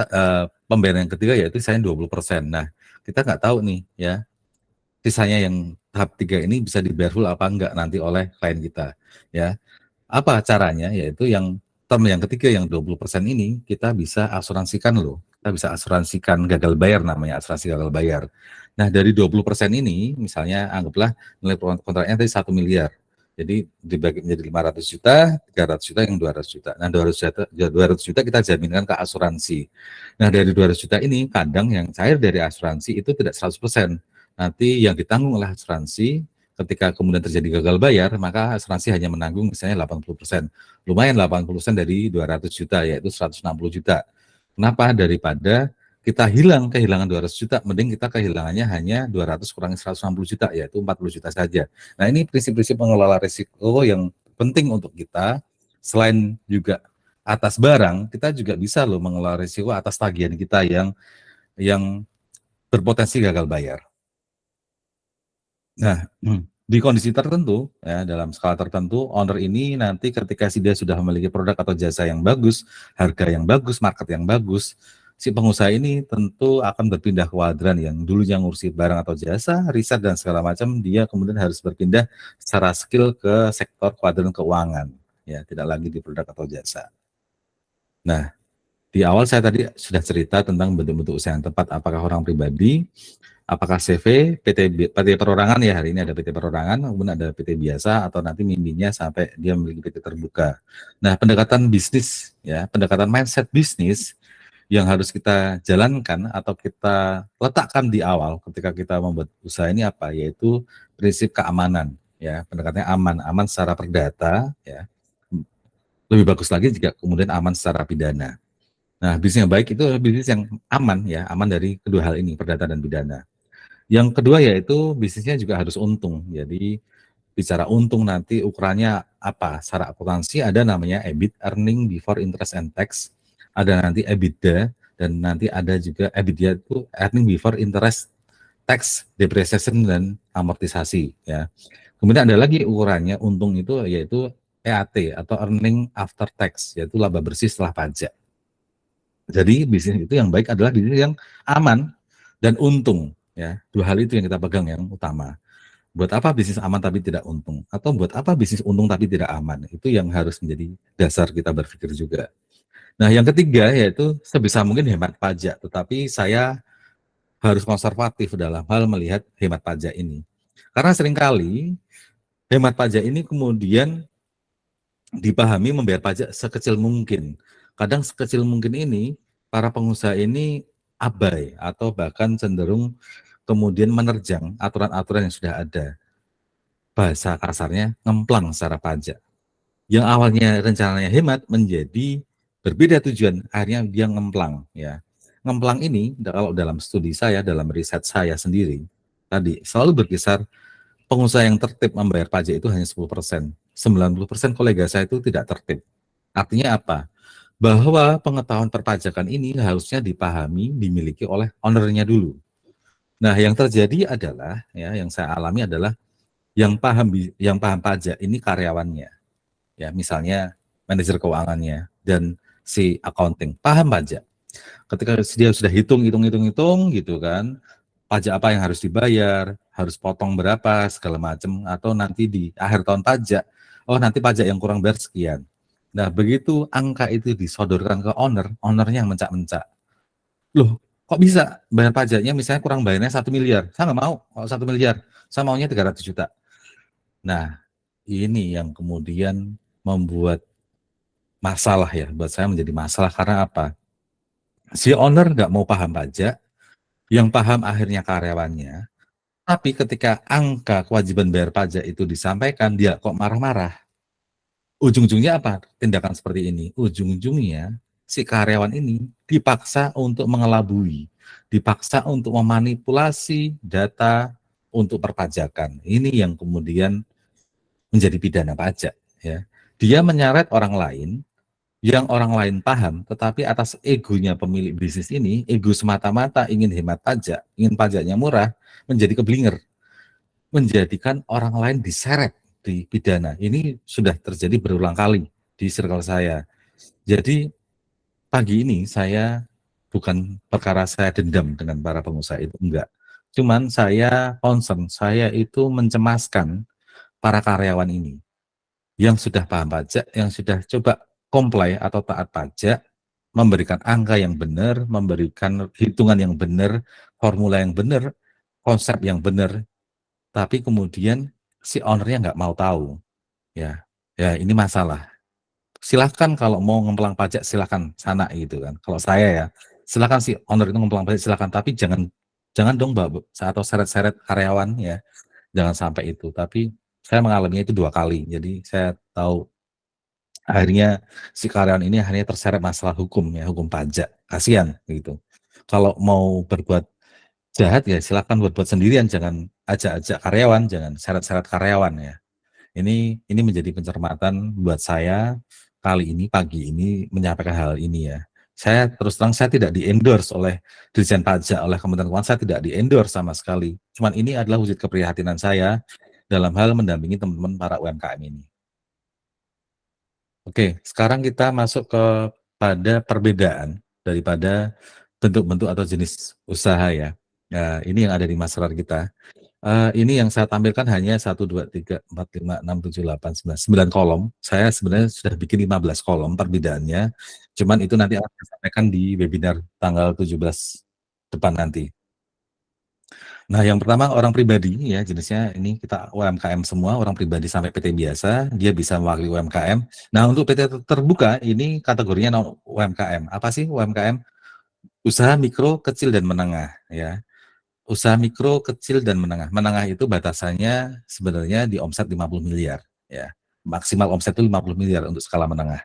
pembayaran yang ketiga yaitu sisanya 20%. Nah, kita nggak tahu nih ya, sisanya yang tahap 3 ini bisa dibayar full apa enggak nanti oleh klien kita ya. Apa caranya? Yaitu yang term yang ketiga yang 20% ini kita bisa asuransikan loh. kita bisa asuransikan gagal bayar, namanya asuransi gagal bayar. Nah, dari 20% ini, misalnya anggaplah nilai kontraknya tadi 1 miliar. Jadi dibagi menjadi 500 juta, 300 juta, yang 200 juta. Nah, 200 juta kita jaminkan ke asuransi. Nah, dari 200 juta ini, kadang yang cair dari asuransi itu tidak 100%. Nanti yang ditanggung oleh asuransi, ketika kemudian terjadi gagal bayar, maka asuransi hanya menanggung misalnya 80%. Lumayan 80% dari 200 juta, yaitu 160 juta. Kenapa? Daripada kita kehilangan 200 juta, mending kita kehilangannya hanya 200 kurangi 160 juta, yaitu 40 juta saja. Nah, ini prinsip-prinsip mengelola risiko yang penting untuk kita. Selain juga atas barang, kita juga bisa loh mengelola risiko atas tagihan kita yang berpotensi gagal bayar. Nah, di kondisi tertentu, ya, dalam skala tertentu, owner ini nanti ketika dia sudah memiliki produk atau jasa yang bagus, harga yang bagus, market yang bagus, si pengusaha ini tentu akan berpindah ke kuadran yang dulunya ngurusi barang atau jasa, riset dan segala macam, dia kemudian harus berpindah secara skill ke sektor kuadran keuangan, ya, tidak lagi di produk atau jasa. Nah, di awal saya tadi sudah cerita tentang bentuk-bentuk usaha yang tepat, apakah orang pribadi, apakah CV, PT perorangan, ya, hari ini ada PT perorangan, kemudian ada PT biasa, atau nanti mimpinya sampai dia memiliki PT terbuka. Nah, pendekatan bisnis, ya, pendekatan mindset bisnis yang harus kita jalankan atau kita letakkan di awal ketika kita membuat usaha ini apa, yaitu prinsip keamanan, ya, pendekatannya aman, aman secara perdata, ya. Lebih bagus lagi jika kemudian aman secara pidana. Nah, bisnis yang baik itu bisnis yang aman, ya, aman dari kedua hal ini, perdata dan pidana. Yang kedua yaitu bisnisnya juga harus untung. Jadi bicara untung nanti ukurannya apa? Secara akuntansi ada namanya EBIT, earning before interest and tax. Ada nanti EBITDA, dan nanti ada juga EBITDA itu earning before interest, tax, depreciation dan amortisasi, ya. Kemudian ada lagi ukurannya untung itu yaitu EAT atau earning after tax, yaitu laba bersih setelah pajak. Jadi bisnis itu yang baik adalah bisnis yang aman dan untung, ya. Dua hal itu yang kita pegang yang utama. Buat apa bisnis aman tapi tidak untung? Atau buat apa bisnis untung tapi tidak aman? Itu yang harus menjadi dasar kita berpikir juga. Nah, yang ketiga yaitu sebisa mungkin hemat pajak, tetapi saya harus konservatif dalam hal melihat hemat pajak ini. Karena seringkali hemat pajak ini kemudian dipahami membayar pajak sekecil mungkin. Kadang sekecil mungkin ini, para pengusaha ini abai atau bahkan cenderung kemudian menerjang aturan-aturan yang sudah ada. Bahasa kasarnya ngemplang secara pajak. Yang awalnya rencananya hemat menjadi berbeda tujuan, akhirnya dia ngemplang, ya. Ngemplang ini kalau dalam studi saya, dalam riset saya sendiri, tadi selalu berkisar pengusaha yang tertib membayar pajak itu hanya 10%. 90% kolega saya itu tidak tertib. Artinya apa? Bahwa pengetahuan perpajakan ini harusnya dipahami, dimiliki oleh ownernya dulu. Nah, yang terjadi adalah, ya, yang saya alami adalah yang paham pajak ini karyawannya. Ya, misalnya manajer keuangannya dan si accounting paham pajak. Ketika dia sudah hitung gitu kan, pajak apa yang harus dibayar, harus potong berapa, segala macam, atau nanti di akhir tahun pajak, oh nanti pajak yang kurang bayar sekian. Nah, begitu angka itu disodorkan ke ownernya yang mencak-mencak. Loh, kok bisa bayar pajaknya misalnya kurang bayarnya 1 miliar? Saya nggak mau, kalau 1 miliar, saya maunya 300 juta. Nah, ini yang kemudian membuat masalah, ya, buat saya menjadi masalah karena apa? Si owner nggak mau paham pajak, yang paham akhirnya karyawannya. Tapi ketika angka kewajiban bayar pajak itu disampaikan, dia kok marah-marah. Ujung-ujungnya apa? Tindakan seperti ini. Ujung-ujungnya si karyawan ini dipaksa untuk mengelabui, dipaksa untuk memanipulasi data untuk perpajakan. Ini yang kemudian menjadi pidana pajak, ya. Dia menyeret orang lain yang orang lain paham, tetapi atas egonya pemilik bisnis ini, ego semata-mata ingin hemat pajak, ingin pajaknya murah, menjadi keblinger, menjadikan orang lain diseret di pidana. Ini sudah terjadi berulang kali di circle saya. Jadi pagi ini saya bukan perkara saya dendam dengan para pengusaha itu, enggak. Cuman saya concern, saya itu mencemaskan para karyawan ini yang sudah paham pajak, yang sudah coba comply atau taat pajak, memberikan angka yang benar, memberikan hitungan yang benar, formula yang benar, konsep yang benar, tapi kemudian si owner-nya nggak mau tahu, ya. Ya ini masalah. Silahkan kalau mau ngemplang pajak silahkan sana gitu kan. Kalau saya ya, silahkan si owner itu ngemplang pajak silahkan, tapi jangan jangan dong Mbak, atau seret-seret karyawan ya, jangan sampai itu. Tapi saya mengalaminya itu 2 kali, jadi saya tahu akhirnya si karyawan ini akhirnya terseret masalah hukum ya, hukum pajak, kasihan gitu. Kalau mau berbuat jahat ya silakan buat-buat sendirian, jangan ajak-ajak karyawan, jangan seret-seret karyawan ya. Ini menjadi pencermatan buat saya kali ini, pagi ini menyampaikan hal ini ya. Saya terus terang saya tidak di-endorse oleh Dirjen Pajak, oleh Kementerian Keuangan, saya tidak di-endorse sama sekali. Cuman ini adalah wujud keprihatinan saya dalam hal mendampingi teman-teman para UMKM ini. Oke, sekarang kita masuk pada perbedaan daripada bentuk-bentuk atau jenis usaha ya. Nah, ini yang ada di masyarakat kita. Ini yang saya tampilkan hanya 1, 2, 3, 4, 5, 6, 7, 8, 9, 9 kolom. Saya sebenarnya sudah bikin 15 kolom perbedaannya, cuman itu nanti akan saya sampaikan di webinar tanggal 17 depan nanti. Nah, yang pertama orang pribadi ya, jenisnya ini kita UMKM semua, orang pribadi sampai PT biasa, dia bisa mewakili UMKM. Nah, untuk PT terbuka ini kategorinya non UMKM. Apa sih UMKM? Usaha mikro, kecil, dan menengah ya. Usaha mikro, kecil, dan menengah. Menengah itu batasannya sebenarnya di omset 50 miliar ya. Maksimal omset itu 50 miliar untuk skala menengah.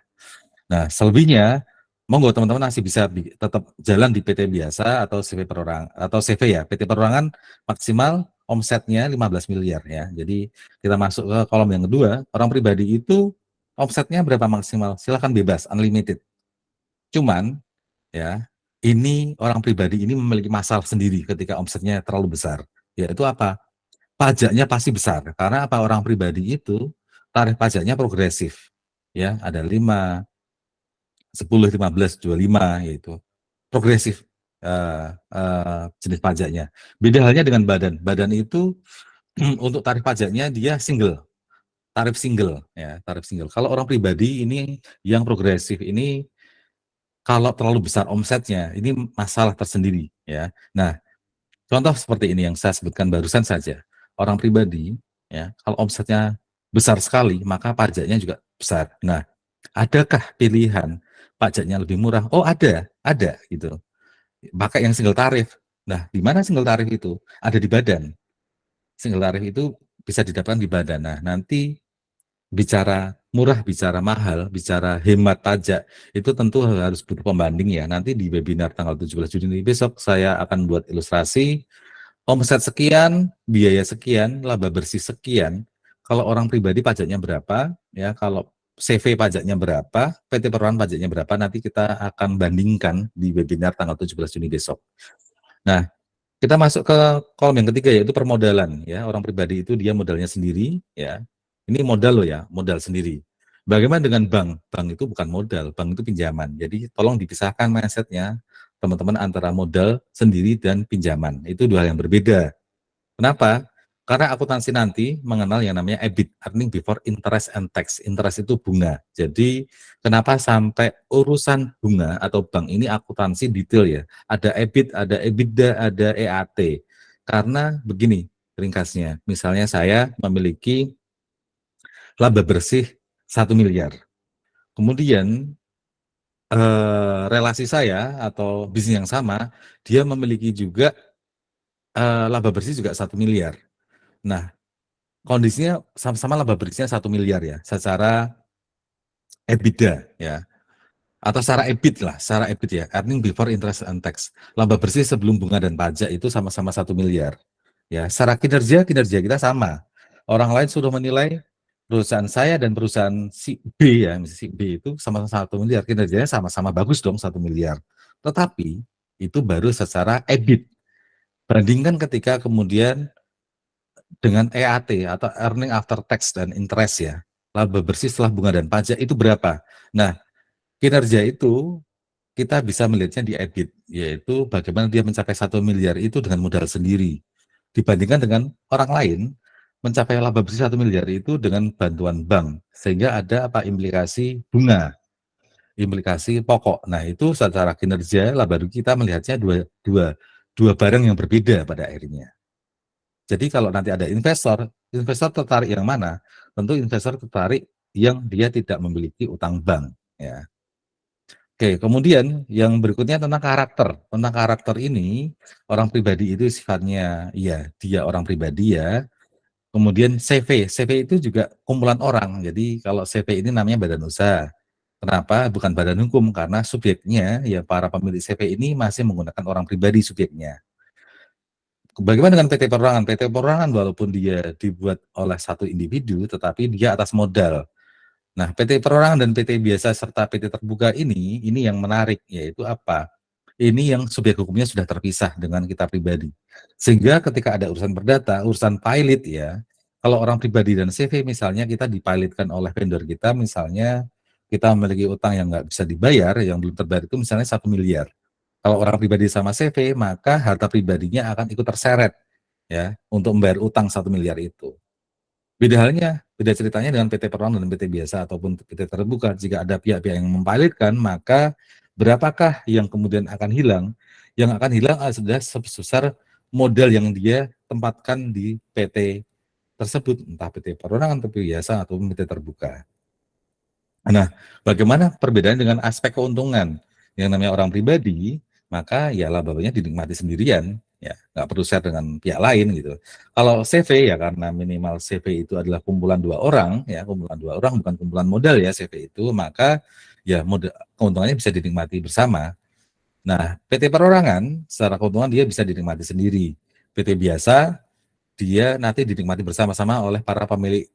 Nah, selebihnya monggo teman-teman masih bisa tetap jalan di PT biasa atau CV perorangan atau CV ya. PT perorangan maksimal omsetnya 15 miliar ya. Jadi kita masuk ke kolom yang kedua, orang pribadi itu omsetnya berapa maksimal? Silakan bebas, unlimited. Cuman ya, ini orang pribadi ini memiliki masalah sendiri ketika omsetnya terlalu besar. Yaitu apa? Pajaknya pasti besar. Karena apa? Orang pribadi itu tarif pajaknya progresif. Ya, ada 5, 10, 15, 25 yaitu progresif jenis pajaknya. Beda halnya dengan badan. Badan itu untuk tarif pajaknya dia tarif single ya, tarif single. Kalau orang pribadi ini yang progresif ini kalau terlalu besar omsetnya ini masalah tersendiri ya. Nah, contoh seperti ini yang saya sebutkan barusan saja. Orang pribadi ya, kalau omsetnya besar sekali maka pajaknya juga besar. Nah, adakah pilihan pajaknya lebih murah? Oh ada gitu. Pakai yang single tarif. Nah, di mana single tarif itu? Ada di badan. Single tarif itu bisa didapatkan di badan. Nah, nanti bicara murah, bicara mahal, bicara hemat pajak, itu tentu harus butuh pembanding ya. Nanti di webinar tanggal 17 Juni besok saya akan buat ilustrasi omset sekian, biaya sekian, laba bersih sekian. Kalau orang pribadi pajaknya berapa, ya kalau CV pajaknya berapa, PT Perusahaan pajaknya berapa, nanti kita akan bandingkan di webinar tanggal 17 Juni besok. Nah, kita masuk ke kolom yang ketiga yaitu permodalan ya. Orang pribadi itu dia modalnya sendiri ya. Ini modal loh ya, modal sendiri. Bagaimana dengan bank? Bank itu bukan modal, bank itu pinjaman. Jadi tolong dipisahkan mindsetnya teman-teman antara modal sendiri dan pinjaman. Itu dua hal yang berbeda. Kenapa? Karena akuntansi nanti mengenal yang namanya EBIT, earning before interest and tax. Interest itu bunga. Jadi kenapa sampai urusan bunga atau bank ini akuntansi detail ya. Ada EBIT, ada EBITDA, ada EAT. Karena begini ringkasnya, misalnya saya memiliki laba bersih 1 miliar. Kemudian relasi saya atau bisnis yang sama, dia memiliki juga laba bersih juga 1 miliar. Nah, kondisinya sama-sama laba bersihnya 1 miliar ya, secara EBITDA ya, atau secara EBIT lah, secara EBIT ya, earning before interest and tax. Laba bersih sebelum bunga dan pajak itu sama-sama 1 miliar. Ya, secara kinerja kita sama. Orang lain sudah menilai perusahaan saya dan perusahaan si B ya, misalnya si B itu sama-sama 1 miliar, kinerjanya sama-sama bagus dong 1 miliar. Tetapi itu baru secara EBIT. Bandingkan ketika kemudian dengan EAT atau earning after tax dan interest ya, laba bersih setelah bunga dan pajak itu berapa? Nah, kinerja itu kita bisa melihatnya di EBIT, yaitu bagaimana dia mencapai 1 miliar itu dengan modal sendiri. Dibandingkan dengan orang lain, mencapai laba bersih 1 miliar itu dengan bantuan bank, sehingga ada apa implikasi bunga. implikasi pokok. Nah, itu secara kinerja baru kita melihatnya dua dua dua barang yang berbeda pada akhirnya. Jadi kalau nanti ada investor, investor tertarik yang mana? Tentu investor tertarik yang dia tidak memiliki utang bank, ya. Oke, kemudian yang berikutnya tentang karakter. Tentang karakter ini, orang pribadi itu sifatnya, ya dia orang pribadi ya. Kemudian CV, CV itu juga kumpulan orang. Jadi kalau CV ini namanya badan usaha. Kenapa? Bukan badan hukum, karena subjeknya, ya para pemilik CV ini masih menggunakan orang pribadi subjeknya. Bagaimana dengan PT Perorangan? PT Perorangan walaupun dia dibuat oleh satu individu, tetapi dia atas modal. Nah, PT Perorangan dan PT Biasa serta PT Terbuka ini yang menarik, yaitu apa? Ini yang subyek hukumnya sudah terpisah dengan kita pribadi. Sehingga ketika ada urusan perdata, urusan pilot ya, kalau orang pribadi dan CV misalnya kita dipilotkan oleh vendor kita, misalnya kita memiliki utang yang nggak bisa dibayar, yang belum terbayar itu misalnya 1 miliar. Kalau orang pribadi sama CV, maka harta pribadinya akan ikut terseret ya untuk membayar utang 1 miliar itu. Beda ceritanya dengan PT Perorangan dan PT Biasa ataupun PT Terbuka. Jika ada pihak-pihak yang mempilotkan, maka berapakah yang kemudian akan hilang? Yang akan hilang adalah sebesar modal yang dia tempatkan di PT tersebut, entah PT Perorangan, PT Biasa, ataupun PT Terbuka. Nah, bagaimana perbedaan dengan aspek keuntungan? Yang namanya orang pribadi, maka ya laba-labanya dinikmati sendirian, ya nggak perlu share dengan pihak lain gitu. Kalau CV ya karena minimal CV itu adalah kumpulan dua orang, ya kumpulan dua orang bukan kumpulan modal ya CV itu, maka ya modal keuntungannya bisa dinikmati bersama. Nah, PT Perorangan secara keuntungan dia bisa dinikmati sendiri. PT Biasa dia nanti dinikmati bersama-sama oleh para pemilik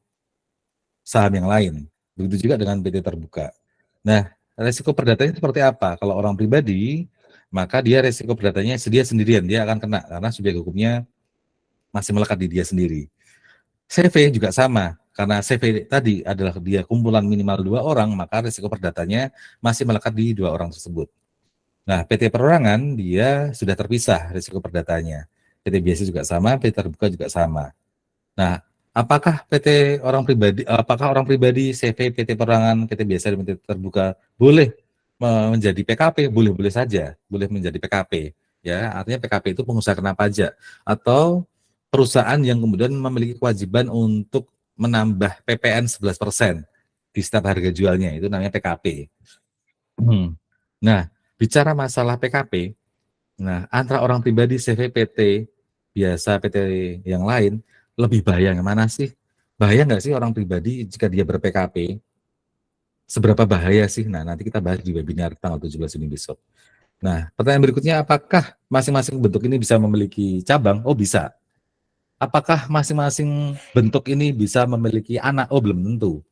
saham yang lain. Begitu juga dengan PT Terbuka. Nah, resiko perdatanya seperti apa? Kalau orang pribadi, maka dia resiko perdatanya dia sendirian, dia akan kena karena subyek hukumnya masih melekat di dia sendiri. CV juga sama, karena CV tadi adalah dia kumpulan minimal 2 orang, maka resiko perdatanya masih melekat di 2 orang tersebut. Nah, PT Perorangan dia sudah terpisah resiko perdatanya. PT Biasa juga sama, PT Terbuka juga sama. Nah, apakah orang pribadi CV PT Perorangan, PT Biasa, dan PT Terbuka boleh menjadi PKP? Boleh-boleh saja, boleh menjadi PKP. Ya, artinya PKP itu pengusaha kena pajak atau perusahaan yang kemudian memiliki kewajiban untuk menambah PPN 11% di setiap harga jualnya, itu namanya PKP. Nah, bicara masalah PKP, nah, antara orang pribadi CV PT biasa, PT yang lain, lebih bahaya yang mana sih? Bahaya nggak sih orang pribadi jika dia ber-PKP? Seberapa bahaya sih? Nah, nanti kita bahas di webinar tanggal 17 Juni besok. Nah, pertanyaan berikutnya, apakah masing-masing bentuk ini bisa memiliki cabang? Oh, bisa. Apakah masing-masing bentuk ini bisa memiliki anak? Oh, belum tentu.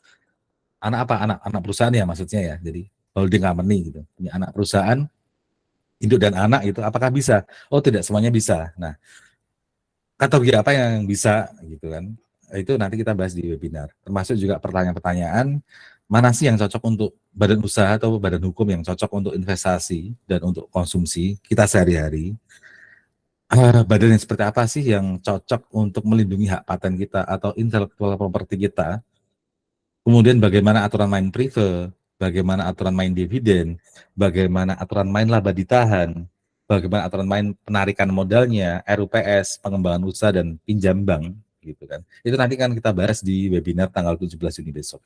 Anak apa? Anak perusahaan ya maksudnya ya. Jadi holding company gitu. Punya anak perusahaan, induk dan anak itu apakah bisa? Oh, tidak semuanya bisa. Nah, kategori apa yang bisa gitu kan, itu nanti kita bahas di webinar, termasuk juga pertanyaan-pertanyaan mana sih yang cocok untuk badan usaha atau badan hukum yang cocok untuk investasi dan untuk konsumsi kita sehari-hari. Badan yang seperti apa sih yang cocok untuk melindungi hak paten kita atau intellectual property kita, kemudian bagaimana aturan main prive, bagaimana aturan main dividen, bagaimana aturan main laba ditahan, bagaimana aturan main penarikan modalnya, RUPS, pengembangan usaha dan pinjam bank gitu kan. Itu nanti kan kita bahas di webinar tanggal 17 Juni besok.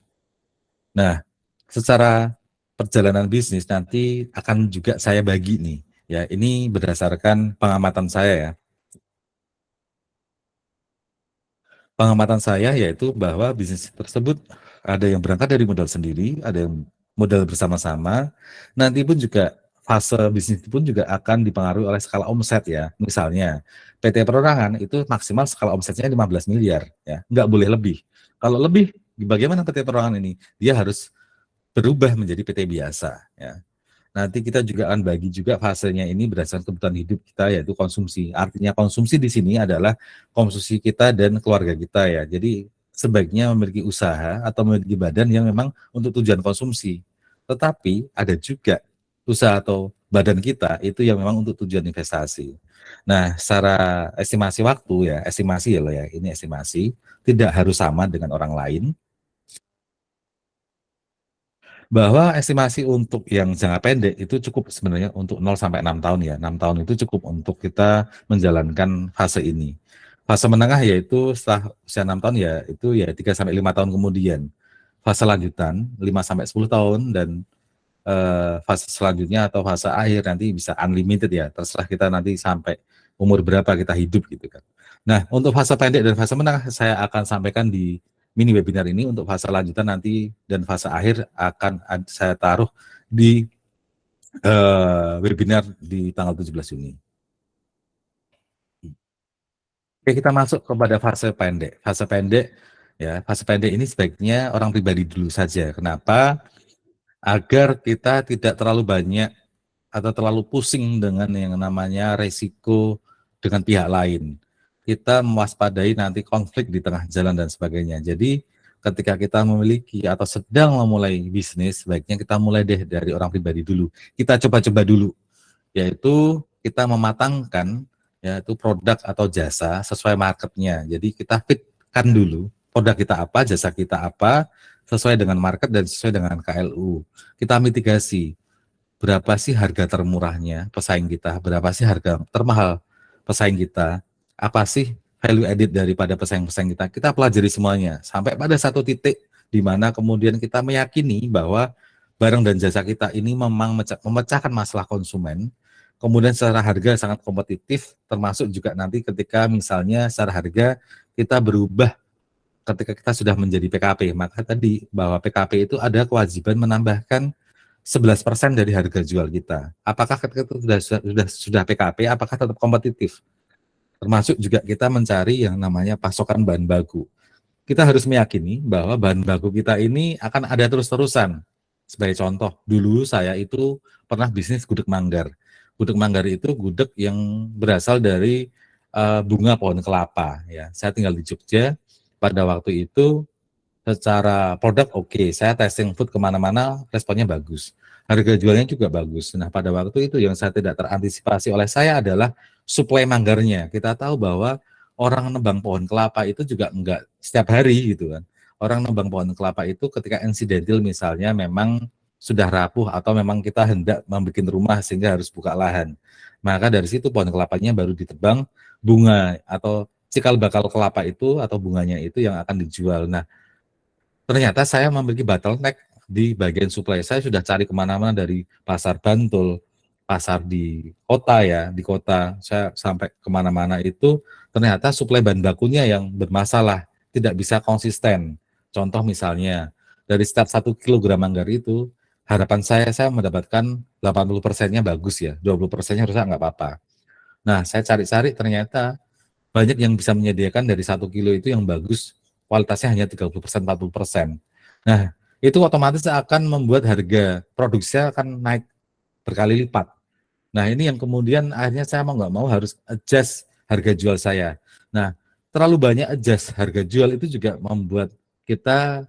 Nah, secara perjalanan bisnis nanti akan juga saya bagi nih. Ya, ini berdasarkan pengamatan saya ya. Pengamatan saya yaitu bahwa bisnis tersebut ada yang berangkat dari modal sendiri, ada yang modal bersama-sama. Nanti pun juga fase bisnis pun juga akan dipengaruhi oleh skala omset ya. Misalnya PT Perorangan itu maksimal skala omsetnya 15 miliar ya, nggak boleh lebih. Kalau lebih, bagaimana PT Perorangan ini? Dia harus berubah menjadi PT biasa ya. Nanti kita juga akan bagi juga fasenya ini berdasarkan kebutuhan hidup kita yaitu konsumsi. Artinya konsumsi di sini adalah konsumsi kita dan keluarga kita ya. Jadi sebaiknya memiliki usaha atau memiliki badan yang memang untuk tujuan konsumsi. Tetapi ada juga usaha atau badan kita itu yang memang untuk tujuan investasi. Nah, secara estimasi waktu ya, estimasi ya loh ya, ini estimasi, tidak harus sama dengan orang lain. Bahwa estimasi untuk yang jangka pendek itu cukup sebenarnya untuk 0 sampai 6 tahun ya. 6 tahun itu cukup untuk kita menjalankan fase ini. Fase menengah yaitu setelah usia 6 tahun ya itu ya 3 sampai 5 tahun kemudian. Fase lanjutan 5 sampai 10 tahun dan fase selanjutnya atau fase akhir nanti bisa unlimited ya, terserah kita nanti sampai umur berapa kita hidup gitu kan. Nah, untuk fase pendek dan fase menengah saya akan sampaikan di mini webinar ini. Untuk fase lanjutan nanti dan fase akhir akan saya taruh di webinar di tanggal 17 Juni. Oke, kita masuk kepada fase pendek. Fase pendek ya, fase pendek ini sebaiknya orang pribadi dulu saja. Kenapa? Agar kita tidak terlalu banyak atau terlalu pusing dengan yang namanya resiko dengan pihak lain. Kita mewaspadai nanti konflik di tengah jalan dan sebagainya. Jadi ketika kita memiliki atau sedang memulai bisnis, sebaiknya kita mulai deh dari orang pribadi dulu. Kita coba-coba dulu, yaitu kita mematangkan yaitu produk atau jasa sesuai marketnya. Jadi kita fitkan dulu produk kita apa, jasa kita apa, sesuai dengan market dan sesuai dengan KLU. Kita mitigasi berapa sih harga termurahnya pesaing kita, berapa sih harga termahal pesaing kita, apa sih value added daripada pesaing-pesaing kita. Kita pelajari semuanya sampai pada satu titik di mana kemudian kita meyakini bahwa barang dan jasa kita ini memang memecahkan masalah konsumen, kemudian secara harga sangat kompetitif, termasuk juga nanti ketika misalnya secara harga kita berubah ketika kita sudah menjadi PKP, maka tadi bahwa PKP itu ada kewajiban menambahkan 11% dari harga jual kita. Apakah ketika itu sudah PKP, apakah tetap kompetitif? Termasuk juga kita mencari yang namanya pasokan bahan baku. Kita harus meyakini bahwa bahan baku kita ini akan ada terus-terusan. Sebagai contoh, dulu saya itu pernah bisnis gudeg manggar. Gudeg manggar itu gudeg yang berasal dari bunga pohon kelapa. Ya, saya tinggal di Jogja. Pada waktu itu secara produk oke, saya testing food kemana-mana, responnya bagus. Harga jualnya juga bagus. Nah, pada waktu itu yang saya tidak terantisipasi oleh saya adalah suplai manggarnya. Kita tahu bahwa orang nebang pohon kelapa itu juga enggak setiap hari gitu kan. Orang nebang pohon kelapa itu ketika insidental misalnya memang sudah rapuh atau memang kita hendak membuat rumah sehingga harus buka lahan. Maka dari situ pohon kelapanya baru ditebang, bunga atau cikal bakal kelapa itu atau bunganya itu yang akan dijual. Nah, ternyata saya memiliki bottleneck di bagian suplai. Saya sudah cari kemana-mana dari pasar Bantul, pasar di kota ya, di kota. Saya sampai kemana-mana itu ternyata suplai bahan bakunya yang bermasalah, tidak bisa konsisten. Contoh misalnya, dari setiap 1 kilogram manggar itu, harapan saya mendapatkan 80%-nya bagus ya, 20%-nya harusnya nggak apa-apa. Nah, saya cari-cari ternyata banyak yang bisa menyediakan dari 1 kilo itu yang bagus, kualitasnya hanya 30%, 40%. Nah, itu otomatis akan membuat harga produksinya akan naik berkali lipat. Nah, ini yang kemudian akhirnya saya mau nggak mau harus adjust harga jual saya. Nah, terlalu banyak adjust harga jual itu juga membuat kita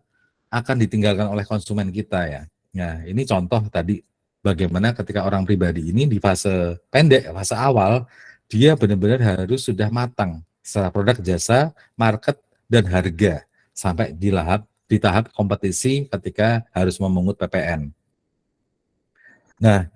akan ditinggalkan oleh konsumen kita ya. Nah, ini contoh tadi bagaimana ketika orang pribadi ini di fase pendek, fase awal, dia benar-benar harus sudah matang secara produk, jasa, market, dan harga sampai di tahap kompetisi ketika harus memungut PPN. Nah,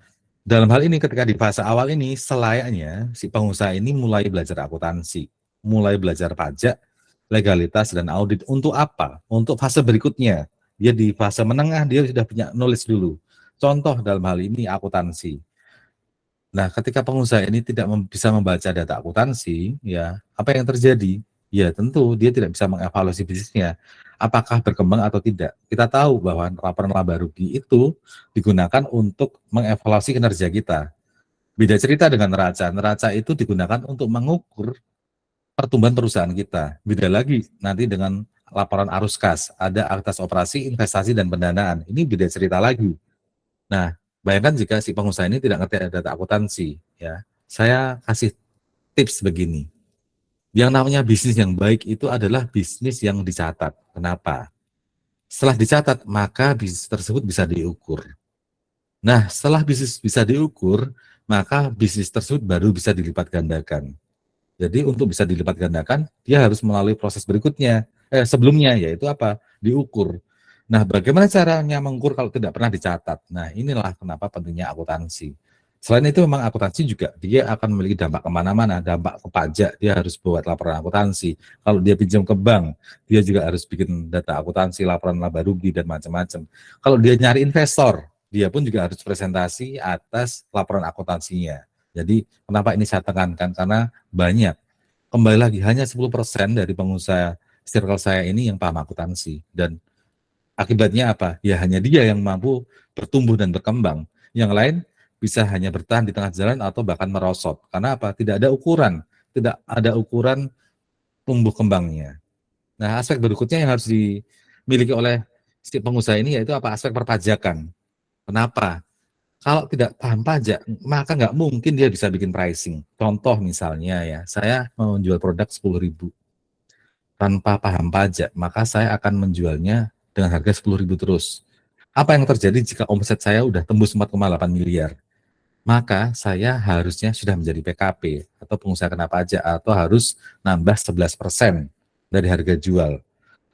dalam hal ini ketika di fase awal ini selayaknya si pengusaha ini mulai belajar akuntansi, mulai belajar pajak, legalitas dan audit. Untuk apa? Untuk fase berikutnya. Dia di fase menengah dia sudah punya knowledge dulu. Contoh dalam hal ini akuntansi. Nah, ketika pengusaha ini tidak bisa membaca data akuntansi, ya apa yang terjadi? Ya tentu dia tidak bisa mengevaluasi bisnisnya, apakah berkembang atau tidak. Kita tahu bahwa laporan laba rugi itu digunakan untuk mengevaluasi kinerja kita. Beda cerita dengan neraca. Neraca itu digunakan untuk mengukur pertumbuhan perusahaan kita. Beda lagi nanti dengan laporan arus kas, ada aktas operasi, investasi, dan pendanaan. Ini beda cerita lagi. Nah, bayangkan jika si pengusaha ini tidak ngerti data akuntansi, ya. Saya kasih tips begini. Yang namanya bisnis yang baik itu adalah bisnis yang dicatat. Kenapa? Setelah dicatat, maka bisnis tersebut bisa diukur. Nah, setelah bisnis bisa diukur, maka bisnis tersebut baru bisa dilipat gandakan. Jadi untuk bisa dilipat gandakan, dia harus melalui proses berikutnya, sebelumnya, yaitu apa? Diukur. Nah, bagaimana caranya mengukur kalau tidak pernah dicatat? Nah, inilah kenapa pentingnya akuntansi. Selain itu memang akuntansi juga dia akan memiliki dampak kemana-mana, dampak ke pajak, dia harus buat laporan akuntansi. Kalau dia pinjam ke bank, dia juga harus bikin data akuntansi, laporan laba rugi, dan macam-macam. Kalau dia nyari investor, dia pun juga harus presentasi atas laporan akuntansinya. Jadi, kenapa ini saya tekankan? Karena banyak, kembali lagi, hanya 10% dari pengusaha circle saya ini yang paham akuntansi. Dan akibatnya apa? Ya hanya dia yang mampu bertumbuh dan berkembang. Yang lain bisa hanya bertahan di tengah jalan atau bahkan merosot. Karena apa? Tidak ada ukuran. Tidak ada ukuran tumbuh kembangnya. Nah, aspek berikutnya yang harus dimiliki oleh si pengusaha ini yaitu apa? Aspek perpajakan. Kenapa? Kalau tidak paham pajak, maka nggak mungkin dia bisa bikin pricing. Contoh misalnya ya, saya mau menjual produk 10.000 tanpa paham pajak, maka saya akan menjualnya dengan harga 10.000 terus. Apa yang terjadi jika omset saya udah tembus 4,8 miliar? Maka saya harusnya sudah menjadi PKP atau pengusaha kena pajak atau harus nambah 11% dari harga jual.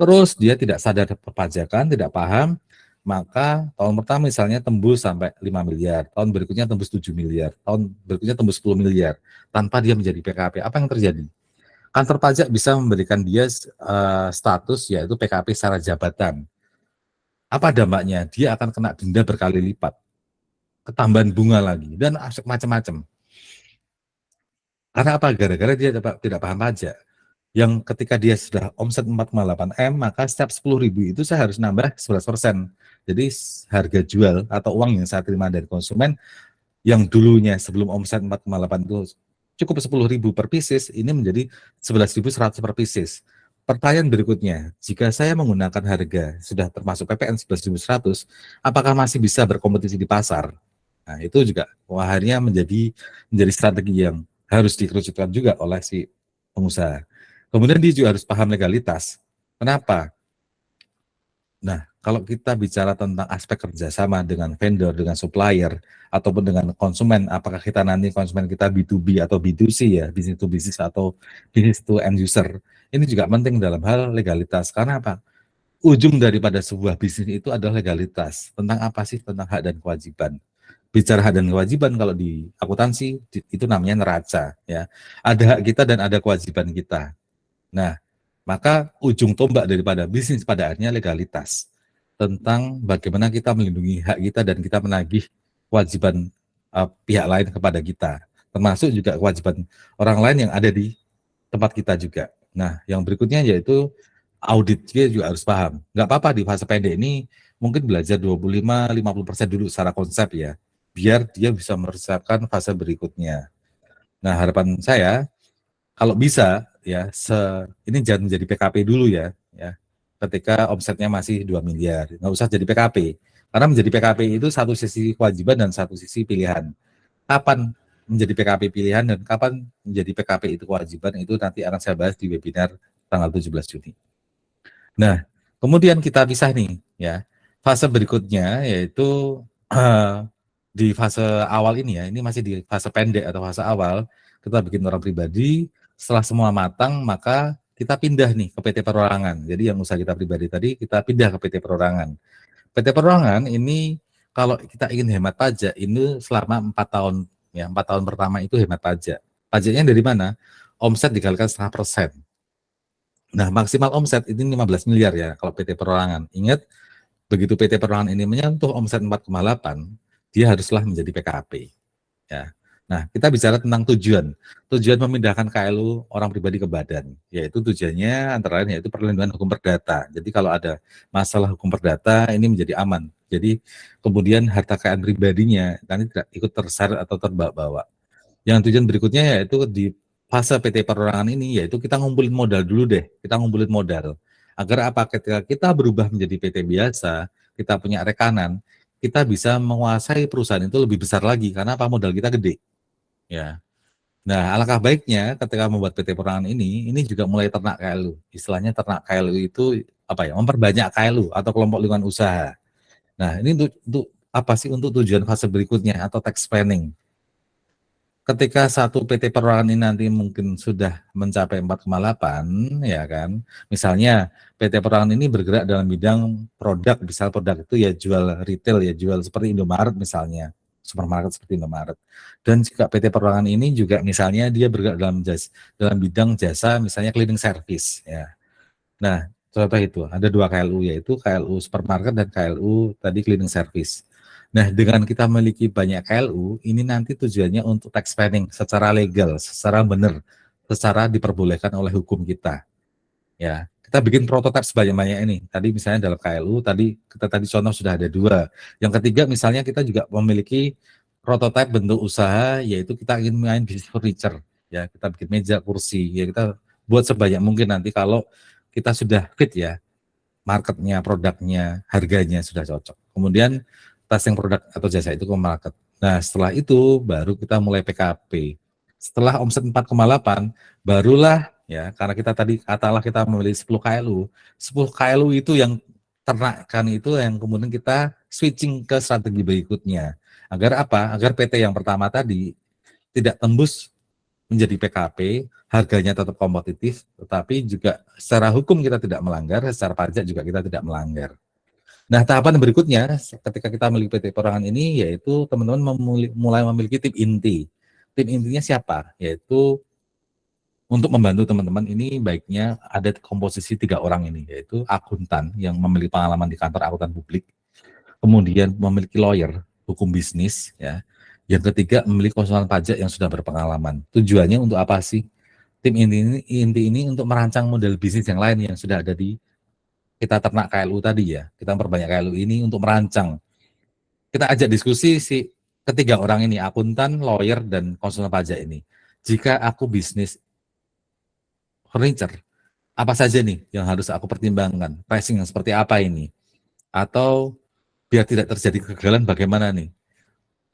Terus dia tidak sadar perpajakan, tidak paham, maka tahun pertama misalnya tembus sampai 5 miliar, tahun berikutnya tembus 7 miliar, tahun berikutnya tembus 10 miliar, tanpa dia menjadi PKP. Apa yang terjadi? Kantor pajak bisa memberikan dia status yaitu PKP secara jabatan. Apa dampaknya? Dia akan kena denda berkali lipat, ketambahan bunga lagi, dan macam-macam. Karena apa? Gara-gara dia tidak paham pajak. Yang ketika dia sudah omset 4,8 M, maka setiap 10.000 itu saya harus nambah 11%. Jadi harga jual atau uang yang saya terima dari konsumen yang dulunya sebelum omset 4,8 itu cukup 10.000 per pieces, ini menjadi 11.100 per pieces. Pertanyaan berikutnya, jika saya menggunakan harga sudah termasuk PPN 11.100, apakah masih bisa berkompetisi di pasar? Nah, itu juga akhirnya menjadi strategi yang harus dikerucutkan juga oleh si pengusaha. Kemudian dia juga harus paham legalitas. Kenapa? Nah, kalau kita bicara tentang aspek kerjasama dengan vendor, dengan supplier, ataupun dengan konsumen, apakah kita nanti konsumen kita B2B atau B2C ya, business to business atau business to end user, ini juga penting dalam hal legalitas. Karena apa? Ujung daripada sebuah bisnis itu adalah legalitas. Tentang apa sih? Tentang hak dan kewajiban. Bicara hak dan kewajiban kalau di akuntansi itu namanya neraca ya. Ada hak kita dan ada kewajiban kita. Nah, maka ujung tombak daripada bisnis pada akhirnya legalitas. Tentang bagaimana kita melindungi hak kita dan kita menagih kewajiban pihak lain kepada kita. Termasuk juga kewajiban orang lain yang ada di tempat kita juga. Nah, yang berikutnya yaitu audit dia juga harus paham. Nggak apa-apa di fase pendek ini mungkin belajar 25-50% dulu secara konsep ya, biar dia bisa mempersiapkan fase berikutnya. Nah, harapan saya kalau bisa ya, ini jangan menjadi PKP dulu ya. Ketika omsetnya masih 2 miliar, nggak usah jadi PKP. Karena menjadi PKP itu satu sisi kewajiban dan satu sisi pilihan. Kapan menjadi PKP pilihan dan kapan menjadi PKP itu kewajiban, itu nanti akan saya bahas di webinar tanggal 17 Juni. Nah, kemudian kita pisah nih ya. Fase berikutnya yaitu di fase awal ini masih di fase pendek atau fase awal, kita bikin orang pribadi, setelah semua matang maka kita pindah nih ke PT Perorangan. Jadi yang usaha kita pribadi tadi kita pindah ke PT Perorangan. PT Perorangan ini kalau kita ingin hemat pajak ini selama 4 tahun ya, 4 tahun pertama itu hemat pajak. Pajaknya dari mana? Omset dikalikan 0,5%. Nah, maksimal omset ini 15 miliar ya kalau PT Perorangan. Ingat, begitu PT Perorangan ini menyentuh omset 4,8, dia haruslah menjadi PKP. Ya. Nah, kita bicara tentang tujuan. Tujuan memindahkan KLU orang pribadi ke badan, yaitu tujuannya antara lain yaitu perlindungan hukum perdata. Jadi kalau ada masalah hukum perdata ini menjadi aman. Jadi kemudian harta kekayaan pribadinya nanti tidak ikut terseret atau terbawa-bawa. Yang tujuan berikutnya yaitu di fase PT Perorangan ini yaitu kita ngumpulin modal dulu deh, kita ngumpulin modal. Agar apa? Ketika kita berubah menjadi PT biasa, kita punya rekanan, kita bisa menguasai perusahaan itu lebih besar lagi karena apa? Modal kita gede. Ya. Nah, alangkah baiknya ketika membuat PT Perorangan ini juga mulai ternak KLU. Istilahnya ternak KLU itu apa ya? Memperbanyak KLU atau kelompok lingkungan usaha. Nah, ini untuk apa sih? Untuk tujuan fase berikutnya atau tax planning. ketika satu PT Perorangan ini nanti mungkin sudah mencapai 4,8 ya kan, misalnya PT Perorangan ini bergerak dalam bidang produk, misal produk itu ya jual retail ya, jual seperti Indomaret misalnya, supermarket seperti Indomaret. Dan juga PT Perorangan ini juga misalnya dia bergerak dalam bidang jasa misalnya cleaning service ya. Nah, contoh itu ada 2 KLU yaitu KLU supermarket dan KLU tadi cleaning service. Nah, dengan kita memiliki banyak KLU, ini nanti tujuannya untuk tax planning secara legal, secara benar, secara diperbolehkan oleh hukum kita. Ya, kita bikin prototipe sebanyak-banyak ini. Tadi misalnya dalam KLU, kita tadi contoh sudah ada 2. Yang ketiga misalnya kita juga memiliki prototipe bentuk usaha, yaitu kita ingin main bisnis furniture. Ya, kita bikin meja, kursi, ya kita buat sebanyak mungkin nanti kalau kita sudah fit ya, marketnya, produknya, harganya sudah cocok. Kemudian testing produk atau jasa itu ke market. Nah, setelah itu baru kita mulai PKP. Setelah omset 4,8, barulah ya, karena kita tadi katakanlah kita memilih 10 KLU. 10 KLU itu yang ternakan itu yang kemudian kita switching ke strategi berikutnya. Agar apa? Agar PT yang pertama tadi tidak tembus menjadi PKP, harganya tetap kompetitif, tetapi juga secara hukum kita tidak melanggar, secara pajak juga kita tidak melanggar. Nah, tahapan berikutnya ketika kita memiliki PT Perorangan ini yaitu teman-teman mulai memiliki tim inti. Tim intinya siapa? Yaitu untuk membantu teman-teman ini baiknya ada komposisi 3 orang ini, yaitu akuntan yang memiliki pengalaman di kantor akuntan publik, kemudian memiliki lawyer, hukum bisnis, ya. Yang ketiga memiliki konsultan pajak yang sudah berpengalaman. Tujuannya untuk apa sih? Tim inti ini untuk merancang model bisnis yang lain yang sudah ada di kita ternak KLU tadi ya. Kita memperbanyak KLU ini untuk merancang. Kita ajak diskusi si ketiga orang ini, akuntan, lawyer, dan konsultan pajak ini. Jika aku bisnis furniture, apa saja nih yang harus aku pertimbangkan? Pricing yang seperti apa ini? Atau biar tidak terjadi kegagalan bagaimana nih?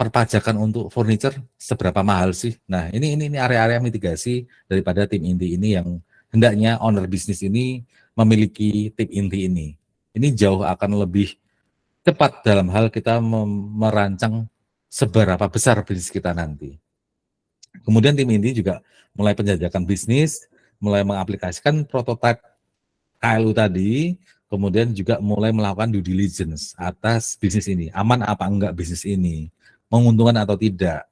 Perpajakan untuk furniture seberapa mahal sih? Nah, ini area-area mitigasi daripada tim inti ini yang hendaknya owner bisnis ini memiliki tim inti ini. Ini jauh akan lebih cepat dalam hal kita merancang seberapa besar bisnis kita nanti. Kemudian tim inti juga mulai penjajakan bisnis, mulai mengaplikasikan prototipe KLU tadi, kemudian juga mulai melakukan due diligence atas bisnis ini. Aman apa enggak bisnis ini? Menguntungkan atau tidak?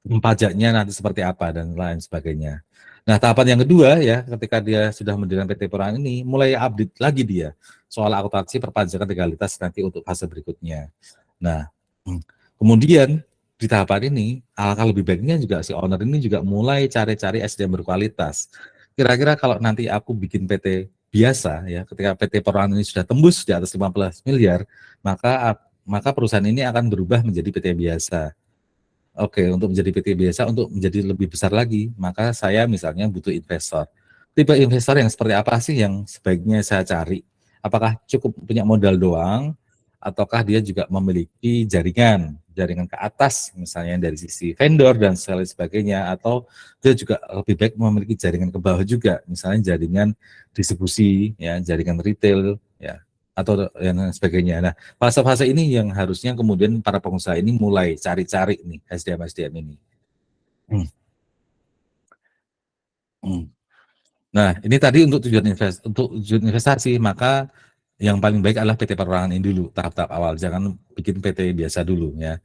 Pajaknya nanti seperti apa dan lain sebagainya. Nah, tahapan yang kedua ya, ketika dia sudah mendirikan PT Perorangan ini, mulai update lagi dia soal akuntansi perpajakan legalitas nanti untuk fase berikutnya. Nah, kemudian di tahapan ini, alangkah lebih baiknya juga si owner ini juga mulai cari-cari SDM berkualitas. Kira-kira kalau nanti aku bikin PT biasa ya, ketika PT Perorangan ini sudah tembus di atas 15 miliar, maka perusahaan ini akan berubah menjadi PT biasa. Oke, untuk menjadi PT biasa, untuk menjadi lebih besar lagi, maka saya misalnya butuh investor. Tipe investor yang seperti apa sih yang sebaiknya saya cari? Apakah cukup punya modal doang, ataukah dia juga memiliki jaringan ke atas, misalnya dari sisi vendor dan lain sebagainya, atau dia juga lebih baik memiliki jaringan ke bawah juga, misalnya jaringan distribusi, ya, jaringan retail, ya, atau yang sebagainya. Nah, fase-fase ini yang harusnya kemudian para pengusaha ini mulai cari-cari nih SDM-SDM ini. Hmm. Hmm. Nah, ini tadi untuk tujuan investasi, maka yang paling baik adalah PT Perorangan ini dulu, tahap-tahap awal. Jangan bikin PT biasa dulu ya.